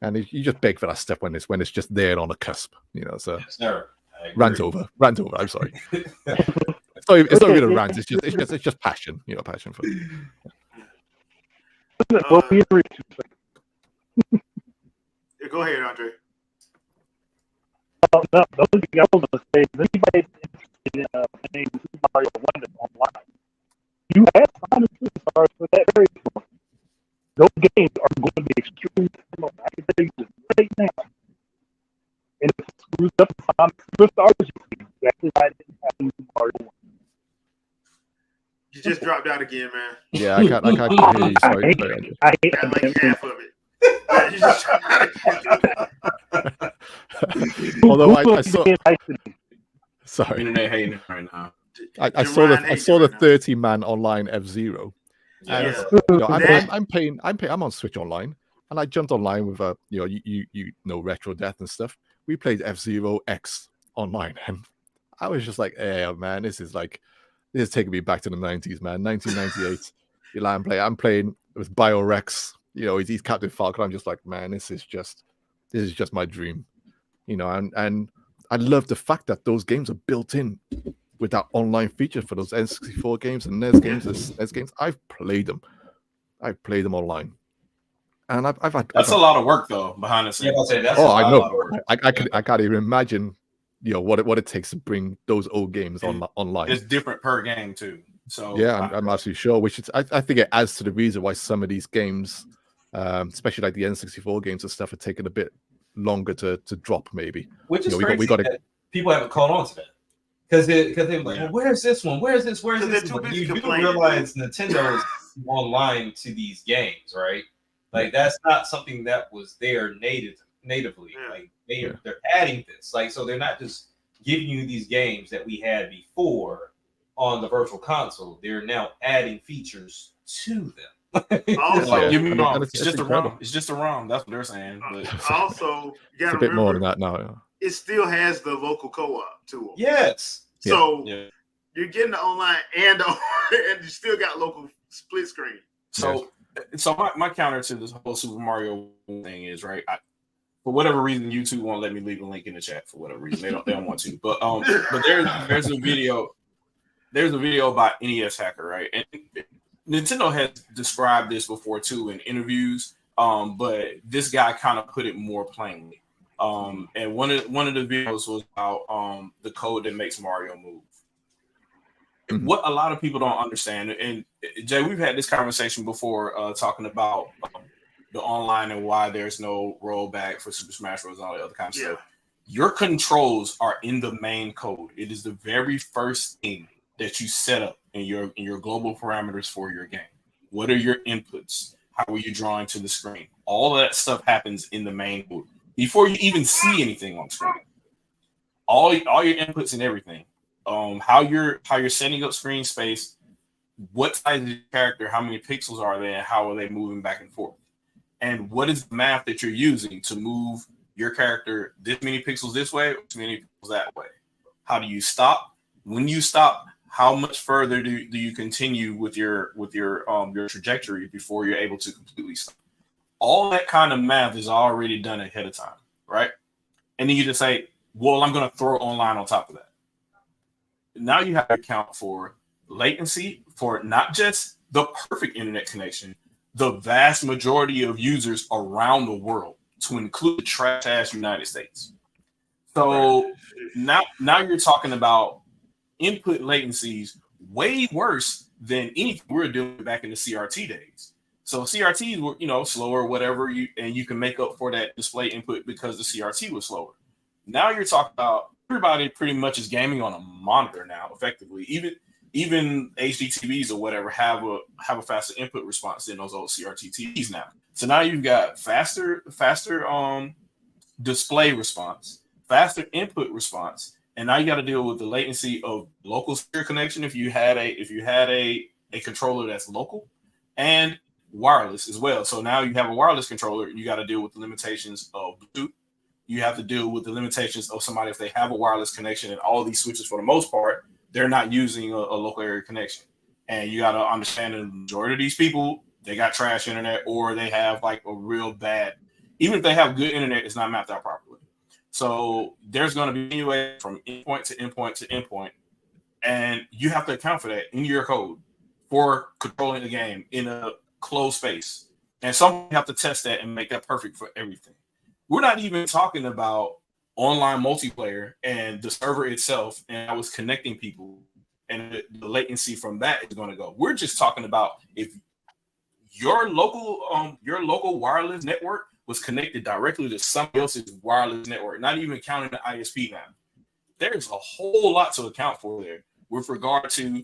And you just beg for that stuff when it's just there on the cusp. So yes, sir. rant over. I'm sorry. It's not even a rant. It's just passion. Passion for it. Go ahead, Andre. No, the only thing I was going to say is, anybody interested in playing Super Mario Wonder online, you have Sonic Superstars for that very point. Those games are going to be extremely similar. I can tell you this right now. And if it screws up Sonic Superstars, you see exactly why it didn't happen in Mario Wonder. You just dropped out again, man. Yeah, I can't hear you. Sorry. I hate like half of it. Although I saw, sorry, Internet hating right now. I saw the 30-man online F-Zero. And, I'm on Switch Online, and I jumped online with Retro Death and stuff. We played F-Zero X online, and I was just like, hey, man, this is taking me back to the 90s, man. 1998. I'm playing with BioRex. He's Captain Falcon. I'm just like, man, this is just my dream. And I love the fact that those games are built in with that online feature for those N64 games and NES games, SNES games. I've played them online, and I've had. That's a lot of work though behind the scenes. I know. I can't even imagine, what it takes to bring those old games online. It's different per game too. So yeah, I'm absolutely sure. Which I think it adds to the reason why some of these games, especially like the N64 games and stuff, are taking a bit longer to drop, maybe. Which is we got that people haven't caught on to that. Because they were like, Yeah. well, where's this one? Where's this? Where's this? They're too busy You do complaining, realize Nintendo is online to these games, right? Like that's not something that was there natively. Yeah. Like they're adding this. Like so they're not just giving you these games that we had before on the virtual console. They're now adding features to them. Also, Like, give me wrong. and It's just a ROM. It's just a ROM. That's what they're saying. But also, you it's gotta a bit remember, more than that now. it still has the local co-op tool. Yes. So yeah. you're getting the online and you still got local split screen. So my counter to this whole Super Mario thing is right. For whatever reason, YouTube won't let me leave a link in the chat. For whatever reason, they don't want to. But there's a video. There's a video about NES Hacker, right? And Nintendo has described this before too in interviews. But this guy kind of put it more plainly. And one of the videos was about the code that makes Mario move. Mm-hmm. What a lot of people don't understand, and Jay, we've had this conversation before, talking about the online and why there's no rollback for Super Smash Bros. And all the other kind of stuff. Your controls are in the main code. It is the very first thing that you set up in your global parameters for your game. What are your inputs? How are you drawing to the screen? All of that stuff happens in the main code before you even see anything on screen. All your inputs and everything. How you're setting up screen space, what size of your character, how many pixels are there, and how are they moving back and forth, and what is the math that you're using to move your character this many pixels this way, or this many pixels that way. How do you stop? When you stop, how much further do you continue with your trajectory before you're able to completely stop? All that kind of math is already done ahead of time, right? And then you just say, well, I'm going to throw online on top of that. Now you have to account for latency, for not just the perfect internet connection, the vast majority of users around the world, to include the trash-ass United States. So now you're talking about input latencies way worse than anything we were doing back in the CRT days. So CRTs were, slower, whatever, and you can make up for that display input because the CRT was slower. Now you're talking about everybody pretty much is gaming on a monitor now, effectively. Even HD TVs or whatever have a faster input response than those old CRT TVs now. So now you've got faster display response, faster input response, and now you got to deal with the latency of local stereo connection if you had a controller that's local, and wireless as well. So now you have a wireless controller, you got to deal with the limitations of Bluetooth. You have to deal with the limitations of somebody if they have a wireless connection, and all these switches for the most part, they're not using a local area connection. And you got to understand the majority of these people, they got trash internet, or they have like a real bad, even if they have good internet, it's not mapped out properly. So there's going to be anyway from endpoint to endpoint to endpoint. And you have to account for that in your code for controlling the game in a closed space. And some have to test that and make that perfect for everything. We're not even talking about online multiplayer and the server itself and how it's connecting people and the latency from that is going to go. We're just talking about if your local wireless network was connected directly to somebody else's wireless network, not even counting the ISP now. There's a whole lot to account for there with regard to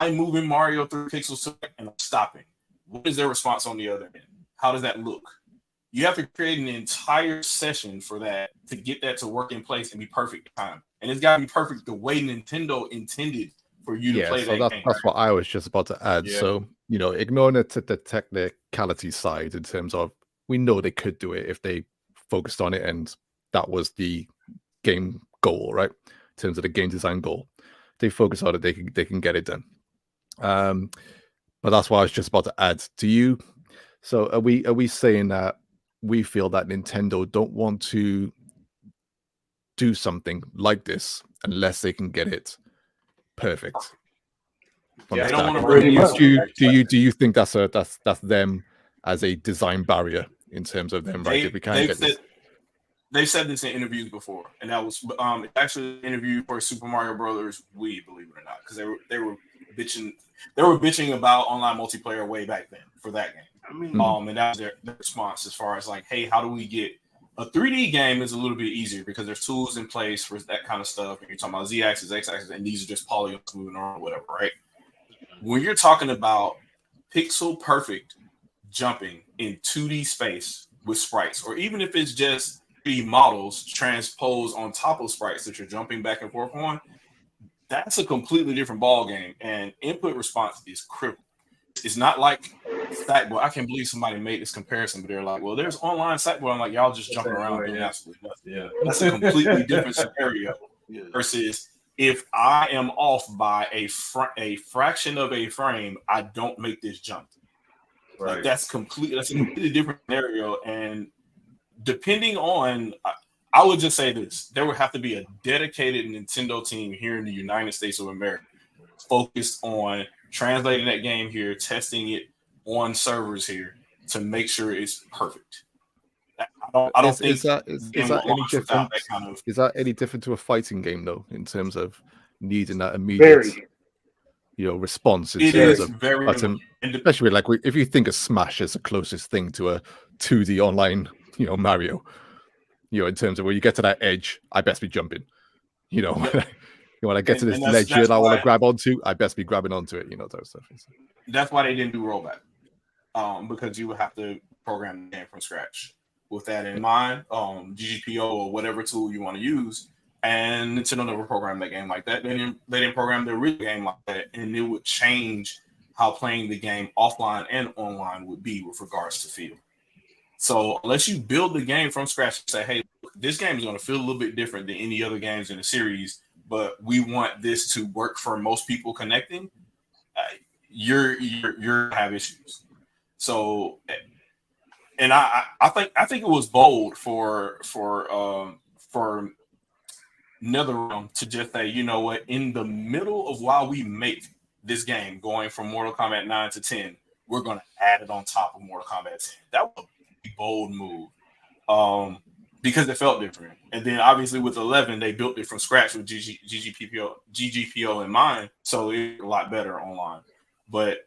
I'm moving Mario 3 pixels to and I'm stopping. What is their response on the other end? How does that look? You have to create an entire session for that to get that to work in place and be perfect time. And it's got to be perfect the way Nintendo intended for you to play that game. That's what I was just about to add. Yeah. So, ignoring the technicality side in terms of we know they could do it if they focused on it and that was the game goal, right? In terms of the game design goal. If they focus on it, they can get it done. But that's what I was just about to add to you. So are we saying that we feel that Nintendo don't want to do something like this unless they can get it perfect? Yeah, I don't want to do you think that's them as a design barrier in terms of them? Right, if we can't get this. They've said this in interviews before, and that was actually an interview for Super Mario Brothers Wii, believe it or not, because they were bitching. They were bitching about online multiplayer way back then for that game. I mean, and that was their response as far as like, hey, how do we get A 3D game is a little bit easier because there's tools in place for that kind of stuff. And you're talking about Z-axis, X-axis, and these are just polygons moving around, whatever, right? When you're talking about pixel perfect jumping in 2D space with sprites, or even if it's just 3D models transposed on top of sprites that you're jumping back and forth on, that's a completely different ball game. And input response is critical. It's not like Sackboy. I can't believe somebody made this comparison, but they're like, well, there's online Sackboy. I'm like, y'all just jumping around doing absolutely nothing. Yeah. That's a completely different scenario versus if I am off by a fraction of a frame, I don't make this jump. Right. Like that's a completely different scenario. And depending on, I would just say this: there would have to be a dedicated Nintendo team here in the United States of America focused on translating that game here, testing it on servers here to make sure it's perfect. I don't think is that any different? Is that any different to a fighting game though, in terms of needing that immediate, response? In terms of very, especially like if you think of Smash as the closest thing to a 2D online, Mario, in terms of where you get to that edge, I best be jumping, when I get to this ledge here that I want to grab onto, I best be grabbing onto it, type stuff. That's why they didn't do rollback, because you would have to program the game from scratch. With that in mind, GGPO or whatever tool you want to use, and Nintendo never programmed that game like that. They didn't program the real game like that, and it would change how playing the game offline and online would be with regards to feel. So unless you build the game from scratch and say, hey, this game is going to feel a little bit different than any other games in the series, but we want this to work for most people connecting, you're have issues. So, and I think it was bold for NetherRealm to just say, you know what, in the middle of while we make this game going from Mortal Kombat 9 to 10, we're going to add it on top of Mortal Kombat 10. That was a bold move. Because it felt different. And then obviously with 11, they built it from scratch with GGPO in mind. So it's a lot better online. But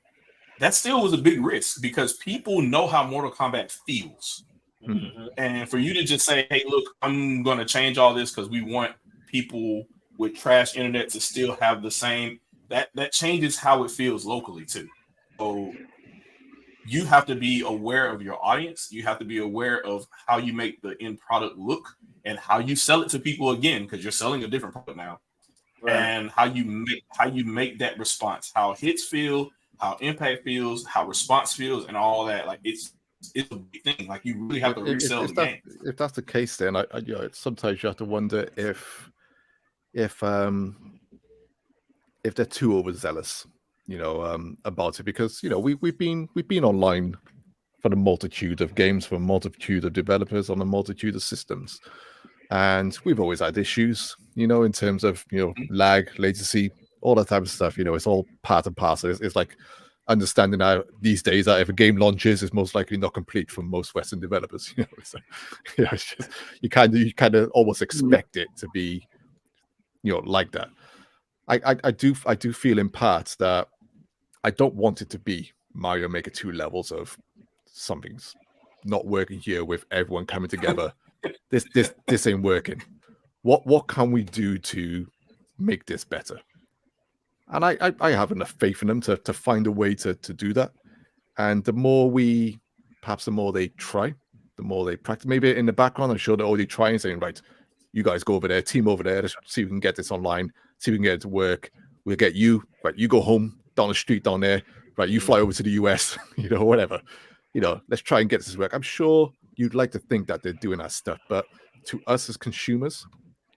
that still was a big risk because people know how Mortal Kombat feels. Mm-hmm. And for you to just say, hey, look, I'm going to change all this because we want people with trash internet to still have the same, that changes how it feels locally too. So you have to be aware of your audience. You have to be aware of how you make the end product look and how you sell it to people again, because you're selling a different product now. Right. And how you make that response, how hits feel, how impact feels, how response feels, and all that. Like it's a big thing. Like you really have to resell the game. If that's the case, then sometimes you have to wonder if they're too overzealous. About it, because we've been online for a multitude of games, for a multitude of developers on a multitude of systems, and we've always had issues, in terms of lag, latency, all that type of stuff. It's all part and parcel. It's like understanding now these days that if a game launches, it's most likely not complete for most Western developers. So, it's just you kind of almost expect it to be, like that. I do feel in part that I don't want it to be Mario Maker 2 levels of something's not working here with everyone coming together. This ain't working. What can we do to make this better? And I have enough faith in them to find a way to do that. And the more they try, the more they practice. Maybe in the background, I'm sure they're already trying, saying, right, you guys go over there, team over there, let's see if we can get this online, see if we can get it to work. We'll get you, right, you go home, down the street down there, right, you fly over to the US, whatever. Let's try and get this to work. I'm sure you'd like to think that they're doing that stuff, but to us as consumers,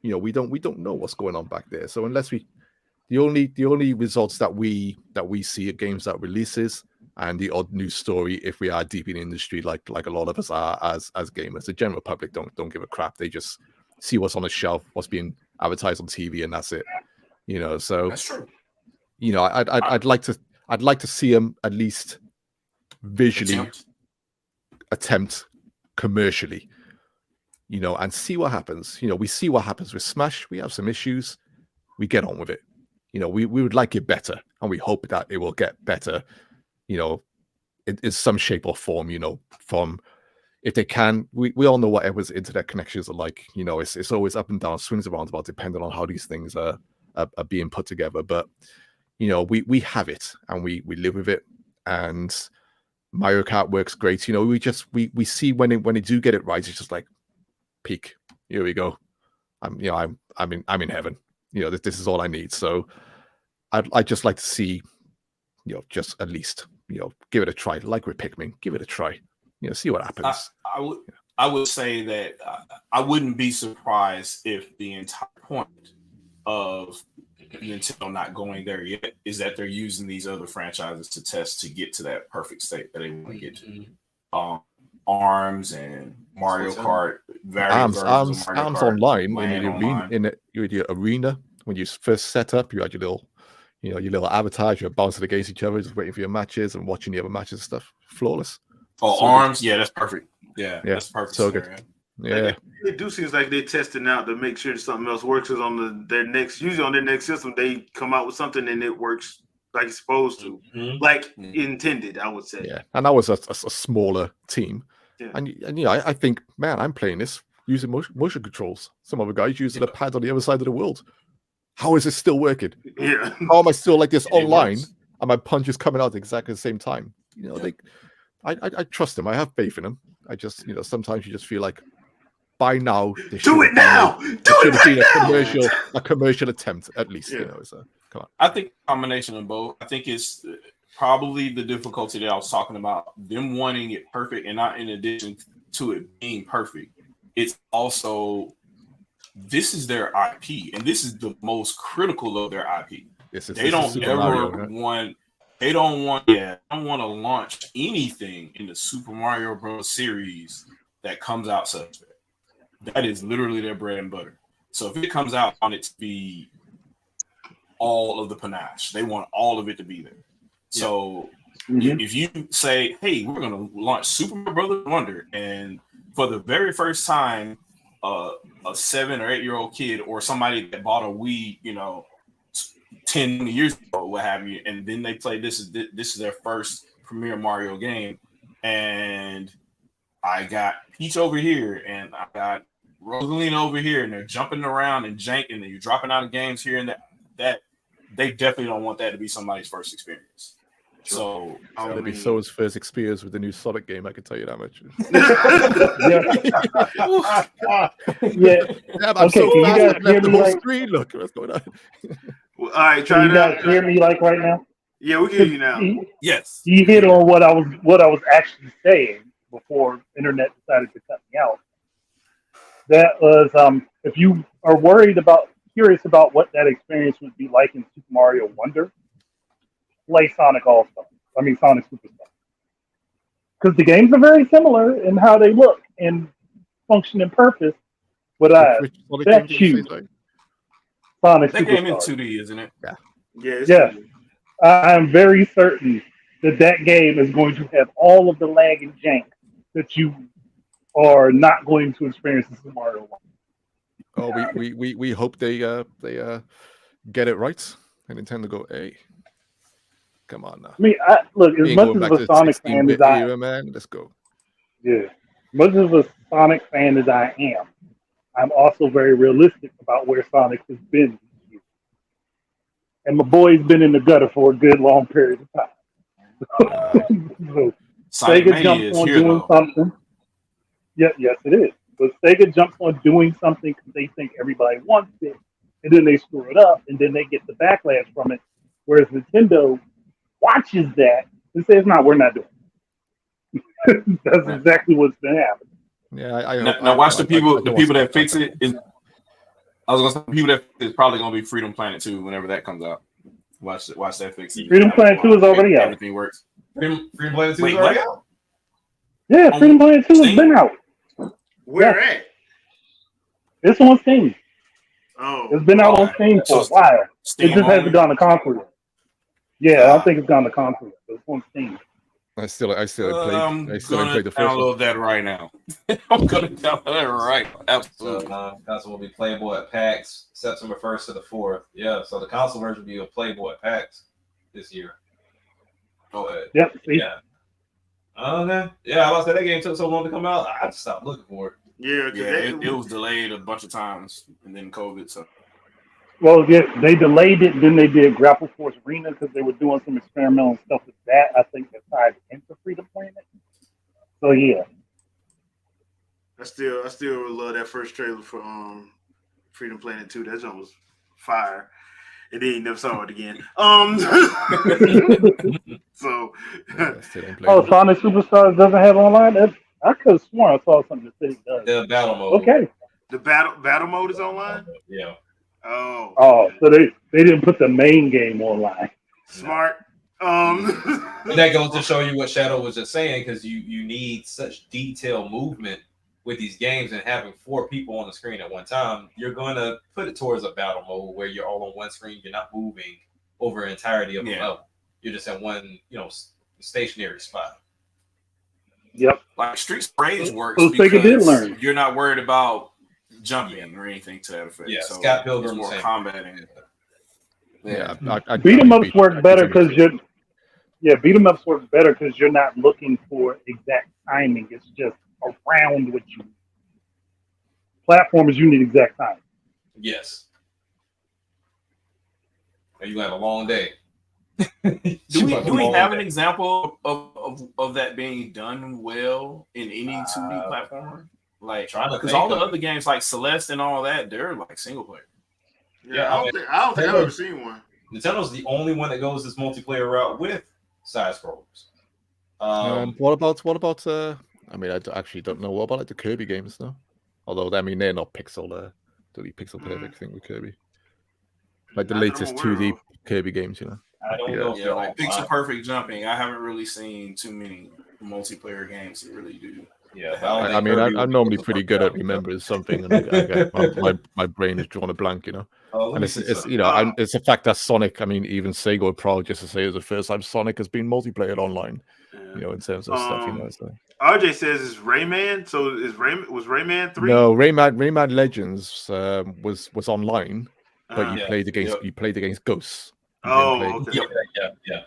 we don't know what's going on back there. So unless the only results that we see at games that releases and the odd news story, if we are deep in the industry, like a lot of us are as gamers, the general public don't give a crap. They just see what's on the shelf, what's being advertised on TV, and that's it. So that's true. I'd like to see them at least visually attempt commercially, and see what happens. We see what happens with Smash. We have some issues. We get on with it. We would like it better, and we hope that it will get better, in some shape or form, from, if they can, we all know what everyone's internet connections are like. You know, it's always up and down, swings around about depending on how these things are being put together. But you know, we have it and we live with it. And Mario Kart works great. You know, we see when they do get it right, it's just like peak. Here we go. I'm in heaven. You know, this is all I need. So I'd just like to see, you know, just at least, you know, give it a try. Like with Pikmin, give it a try. You know, see what happens. I would say that I wouldn't be surprised if the entire point of Nintendo not going there yet is that they're using these other franchises to test to get to that perfect state that they want to get to. ARMS and Mario Kart, ARMS online in the arena when you first set up, you had your little avatars, you're bouncing against each other, just waiting for your matches and watching the other matches and stuff. Flawless. Oh, so ARMS, yeah, that's perfect. Yeah, that's perfect. So good. Yeah, it do seems like they're testing out to make sure something else works. Is on their next system, they come out with something and it works like it's supposed to, like intended. I would say. Yeah, and that was a smaller team, and you know, I think, man, I'm playing this using motion controls. Some other guys using a pad on the other side of the world. How is it still working? Yeah. How am I still like this online and my punch is coming out at exactly the same time? You know, I trust them. I have faith in them. I just, you know, sometimes you just feel like by now do it now. Should have been a commercial attempt at least. You know, so come on. I think a combination of both. I think it's probably the difficulty that I was talking about. Them wanting it perfect, and not in addition to it being perfect, it's also this is their IP, and this is the most critical of their IP. They don't want to launch anything in the Super Mario Bros. Series that comes out suspect. That is literally their bread and butter. So if it comes out on it to be all of the panache, they want all of it to be there. So if you say, hey, we're going to launch Super Mario Bros. Wonder, and for the very first time, a 7 or 8 year old kid or somebody that bought a Wii, 10 years ago, what have you, and then they play this is their first premier Mario game, and I got Peach over here and I got Rosalina over here, and they're jumping around and janking, and you're dropping out of games here and that they definitely don't want that to be somebody's first experience. So it'll be So's first experience with the new Sonic game. I can tell you that much. I'm so fast. I've left the whole screen. Look, what's going on? Well, all right, try you guys hear me like right now? Yeah, we can hear you now. Yes. You hit on what I was actually saying before internet decided to cut me out. That was if you are curious about what that experience would be like in Super Mario Wonder, play Sonic Sonic Superstar. Because the games are very similar in how they look and function and purpose. But that huge Sonic that Superstar. game in 2D, isn't it? Yeah. I'm very certain that game is going to have all of the lag and jank that you are not going to experience in Super Mario 1. Oh, we hope they get it right. And Nintendo go, hey, come on now. I mean, look, as much as a Sonic fan as I am, man, let's go. Yeah, much as a Sonic fan as I am, I'm also very realistic about where Sonic has been. And my boy's been in the gutter for a good long period of time. So Sega jumps on doing something. Yeah, yes, it is. But Sega jumps on doing something because they think everybody wants it, and then they screw it up, and then they get the backlash from it. Whereas Nintendo watches that and says, "No, we're not doing it." That's exactly what's been happening. Yeah, now watch the people that fix it. I was gonna say the people that is probably gonna be Freedom Planet 2 whenever that comes out. Watch that fix it. Freedom Planet 2 is already out. Everything works. Freedom Planet 2 is already out? Yeah, Freedom Planet 2 has been out. Where at? It's on Steam. Oh. It's been out on Steam for a while. It just hasn't gone to console yet. Yeah, I don't think it's gone to console yet, but it's on Steam. I still play the first download that right now. I'm gonna download that right now. Absolutely. Console will be playable at PAX September 1st to the 4th. Yeah, so the console version will be playable at PAX this year. Yep. See? Yeah. Okay. Yeah, I was say that game took so long to come out. I just stopped looking for it. Yeah, it was delayed a bunch of times, and then COVID. So Well, yeah, they delayed it. Then they did Grapple Force Arena because they were doing some experimental stuff with that. I think that tied into Freedom Planet. So yeah, I still love that first trailer for Freedom Planet 2. That joint was fire. And then you never saw it again. So Yeah, still ain't played oh, it. Sonic Superstars doesn't have online. I could have sworn I saw something that said it does. The battle mode. Okay. the battle mode is online. Yeah. Oh, Oh, so they didn't put the main game online. smart. But that goes to show you what Shadow was just saying, because you need such detailed movement with these games, and having 4 people on the screen at one time, you're going to put it towards a battle mode where you're all on one screen. You're not moving over the entirety of the level. You're just in one, stationary spot. Yep. like Streets of Rage works So Sega did because learn. you're not worried about jumping or anything to that effect. Yeah, so Scott Pilgrim it's more same. combating. Yeah, Beat 'em ups work better because beat 'em ups work better because you're not looking for exact timing. It's just around what you. Platformers, you need exact timing. Yes. Or you have a long day. Do we have an example of that being done well in any 2D platformer? Like, because all the other games like Celeste and all that, they're like single player. Yeah, I don't think I've ever seen one. Nintendo's the only one that goes this multiplayer route with side scrollers. What about? I mean, actually don't know. What about like the Kirby games, though? Although I mean, they're not pixel, totally pixel perfect thing with Kirby. Like the latest 2D Kirby games, I don't know. Yeah, like pixel perfect jumping. I haven't really seen too many multiplayer games that really do. Yeah, I mean, I'm normally pretty good at remembering something, and my brain is drawn a blank, and it's it's the fact that Sonic. I mean, even Sega would probably just to say it's the first time Sonic has been multiplayer online, in terms of stuff, So. RJ says it's Rayman. So was Rayman 3? No, Rayman Legends was online, but you played against ghosts. Oh, okay. Yeah.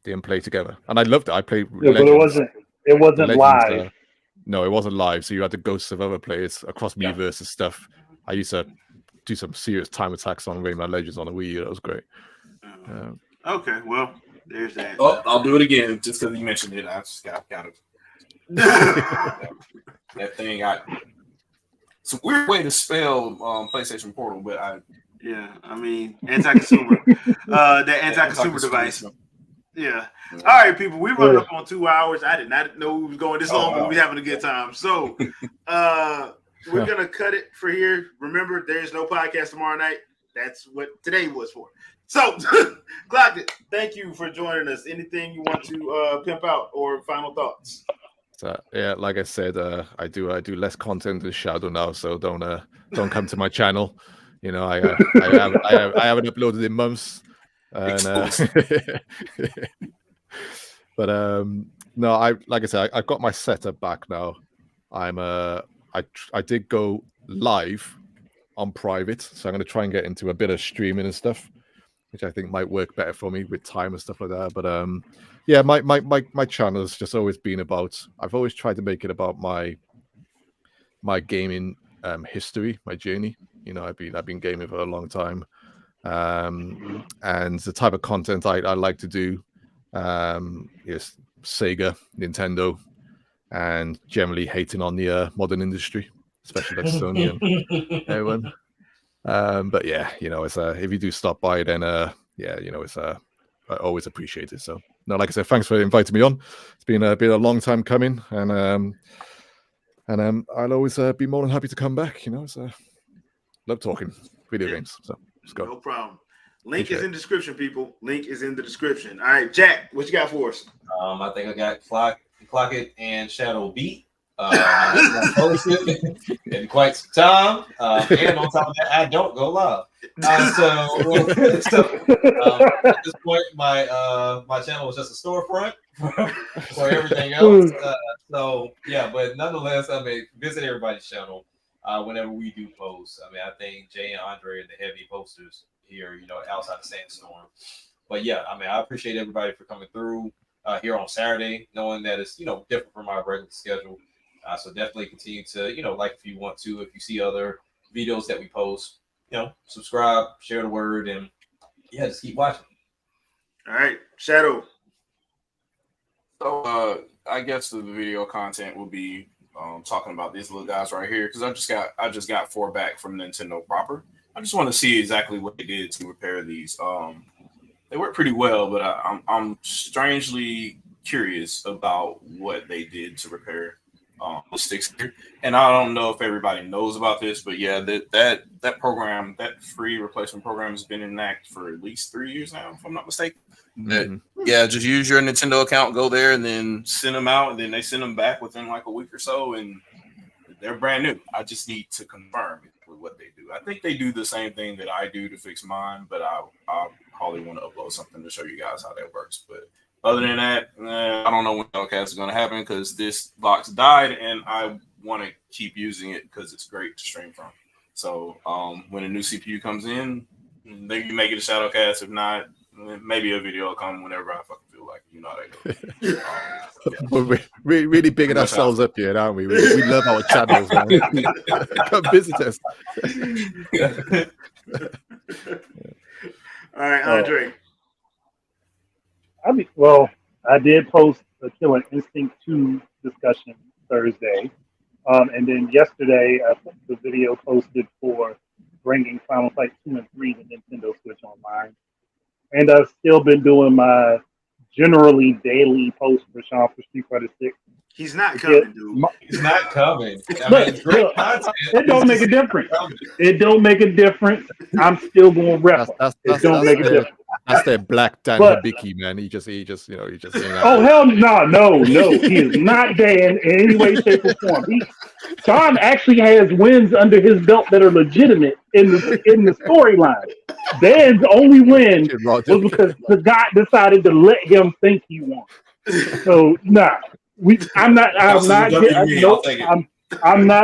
Didn't play together, and I loved it. I played. Yeah, Legends. but it wasn't live. Legends, no, it wasn't live. So you had the ghosts of other players across Miiverse and stuff. I used to do some serious time attacks on Rayman Legends on the Wii U. That was great. Okay, well, there's that. Oh, I'll do it again just because you mentioned it. I just got it. That thing, it's a weird way to spell PlayStation Portal, but I mean, anti-consumer. That anti-consumer device. Yeah. All right, people. We run up on 2 hours. I did not know we was going this long, but we're having a good time. So we're gonna cut it for here. Remember, there's no podcast tomorrow night. That's what today was for. So, Glock, thank you for joining us. Anything you want to pimp out or final thoughts? So, yeah, like I said, I do less content than Shadow now, so don't come to my channel. I haven't uploaded in months. And, but no, like I said, I've got my setup back now. I did go live on private, so I'm going to try and get into a bit of streaming and stuff, which I think might work better for me with time and stuff like that. But yeah, my channel has just always been about. I've always tried to make it about my gaming history, my journey. I've been gaming for a long time. And the type of content I like to do is Sega, Nintendo, and generally hating on the modern industry, especially like Sony and everyone. But yeah, it's if you do stop by, then it's I always appreciate it. So no, like I said, thanks for inviting me on. It's been a long time coming, and I'll always be more than happy to come back. So love talking video games. So. No problem. Link is in the description, people. Link is in the description. All right, Jack, what you got for us? I think I got Clock It and Shadow Beat. Posted in quite some time. And on top of that, I don't go live. At this point, my channel is just a storefront for everything else. So yeah, but nonetheless, visit everybody's channel. Whenever we do post, I think Jay and Andre are the heavy posters here, outside the Sandstorm. But yeah, I appreciate everybody for coming through. here on Saturday, knowing that it's different from my regular schedule. So definitely continue to like if you want to, if you see other videos that we post, subscribe, share the word, and just keep watching. All right, Shadow. So I guess the video content will be talking about these little guys right here because I just got 4 back from Nintendo proper. I just want to see exactly what they did to repair these. They work pretty well, but I'm strangely curious about what they did to repair the sticks here. And I don't know if everybody knows about this, but yeah, that program, that free replacement program, has been in act for at least 3 years now, if I'm not mistaken. Yeah, just use your Nintendo account, go there, and then send them out, and then they send them back within like a week or so, and they're brand new. I just need to confirm what they do. I think they do the same thing that I do to fix mine, but I probably want to upload something to show you guys how that works. But other than that, I don't know when Hellcast is going to happen because this box died, and I want to keep using it because it's great to stream from. So when a new CPU comes in, they can make it a Shadowcast. If not, maybe a video will come whenever I fucking feel like it. You know how that goes. We're really bigging ourselves up here, aren't we? We love our channels, man. Come visit us. All right, Andre. I did post the Killer Instinct 2 discussion Thursday. And then yesterday, I put the video posted for bringing Final Fight 2 and 3 to Nintendo Switch Online. And I've still been doing my generally daily post for Sean for Street Fighter 6. He's not coming, dude. He's not coming. I mean, it's great content. It don't make a difference. It don't make a difference. I'm still going to rep him. It don't make a difference. That's their black Dan Hibiki, man. He just oh hell no. He is not Dan in any way, shape, or form. Sean actually has wins under his belt that are legitimate in the storyline. Dan's only win was because the guy decided to let him think he won. So I'm not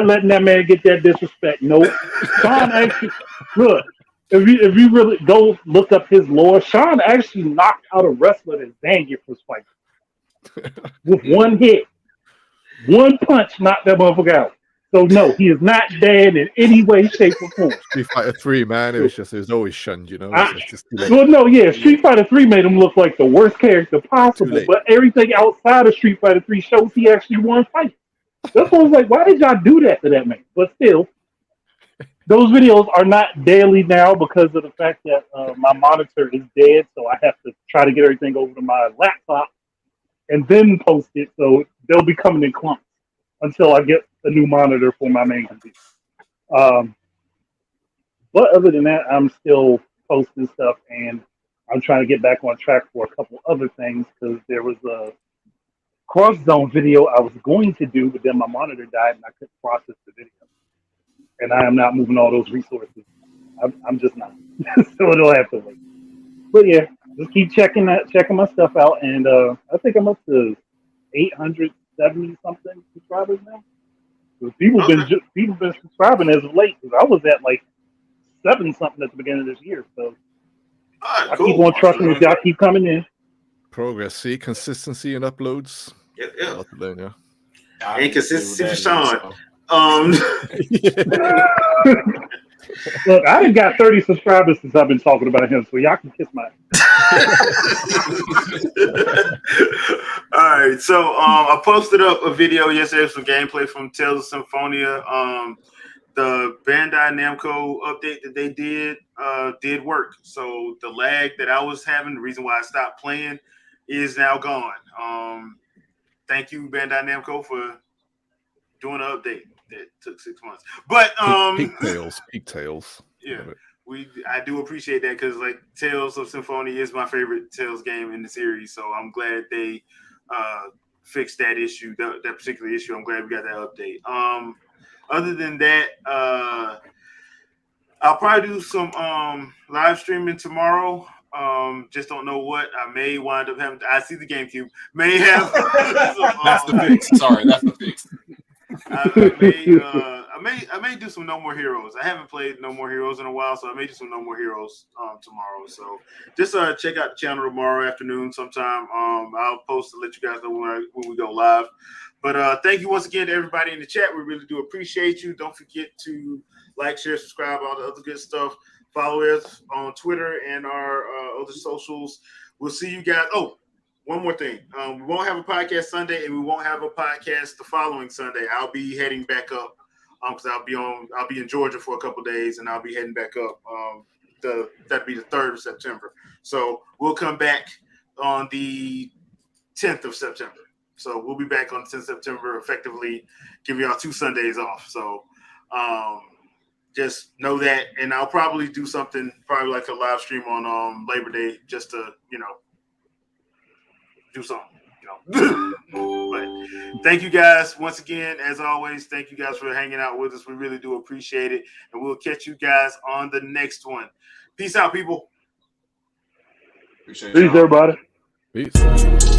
letting that man get that disrespect. Nope. Sean actually look. If you really go look up his lore, Sean actually knocked out a wrestler that Zangief was fighting with one hit, one punch knocked that motherfucker out. So no, he is not Dan in any way, shape, or form. Street Fighter 3, man, it was always shunned, Street Fighter 3 made him look like the worst character possible, but everything outside of Street Fighter 3 shows he actually won fights. That's why I was like, why did y'all do that to that man? But still. Those videos are not daily now because of the fact that my monitor is dead, so I have to try to get everything over to my laptop and then post it. So they'll be coming in clumps until I get a new monitor for my main computer. But other than that, I'm still posting stuff, and I'm trying to get back on track for a couple other things because there was a cross zone video I was going to do, but then my monitor died and I couldn't process the video. And I am not moving all those resources. I'm just not. So it'll have to wait. But yeah, just keep checking my stuff out. And I think I'm up to 870 something subscribers now. So people been subscribing as of late because I was at like 7 something at the beginning of this year. So I keep on trucking as y'all keep coming in. Progress, see consistency in uploads. Yeah. And consistency for Sean. Look, I done got 30 subscribers since I've been talking about him, so y'all can kiss my All right, so I posted up a video yesterday, some gameplay from Tales of Symphonia. The Bandai Namco update that they did work. So the lag that I was having, the reason why I stopped playing, is now gone. Thank you, Bandai Namco, for doing an update. That took 6 months, but peak tails. Yeah, I do appreciate that because like Tales of Symphonia is my favorite Tales game in the series, so I'm glad they fixed that issue, that particular issue. I'm glad we got that update. Other than that, I'll probably do some live streaming tomorrow. Just don't know what I may wind up having. I see the GameCube may have. That's the fix. Sorry, that's the fix. I I may do some No More Heroes. I haven't played No More Heroes in a while, so I may do some No More Heroes tomorrow. So just check out the channel tomorrow afternoon sometime. I'll post to let you guys know when we go live. But thank you once again to everybody in the chat. We really do appreciate you. Don't forget to like, share, subscribe, all the other good stuff. Follow us on Twitter and our other socials. We'll see you guys. Oh, one more thing. We won't have a podcast Sunday, and we won't have a podcast the following Sunday. I'll be heading back up because I'll be in Georgia for a couple of days, and I'll be heading back up. That'd be the 3rd of September. So we'll come back on the 10th of September. So we'll be back on the 10th of September, effectively giving y'all 2 Sundays off. So just know that, and I'll probably do something, probably like a live stream on Labor Day, just to do something, But thank you guys once again, as always. Thank you guys for hanging out with us. We really do appreciate it, and we'll catch you guys on the next one. Peace out, people. Peace, everybody. Peace.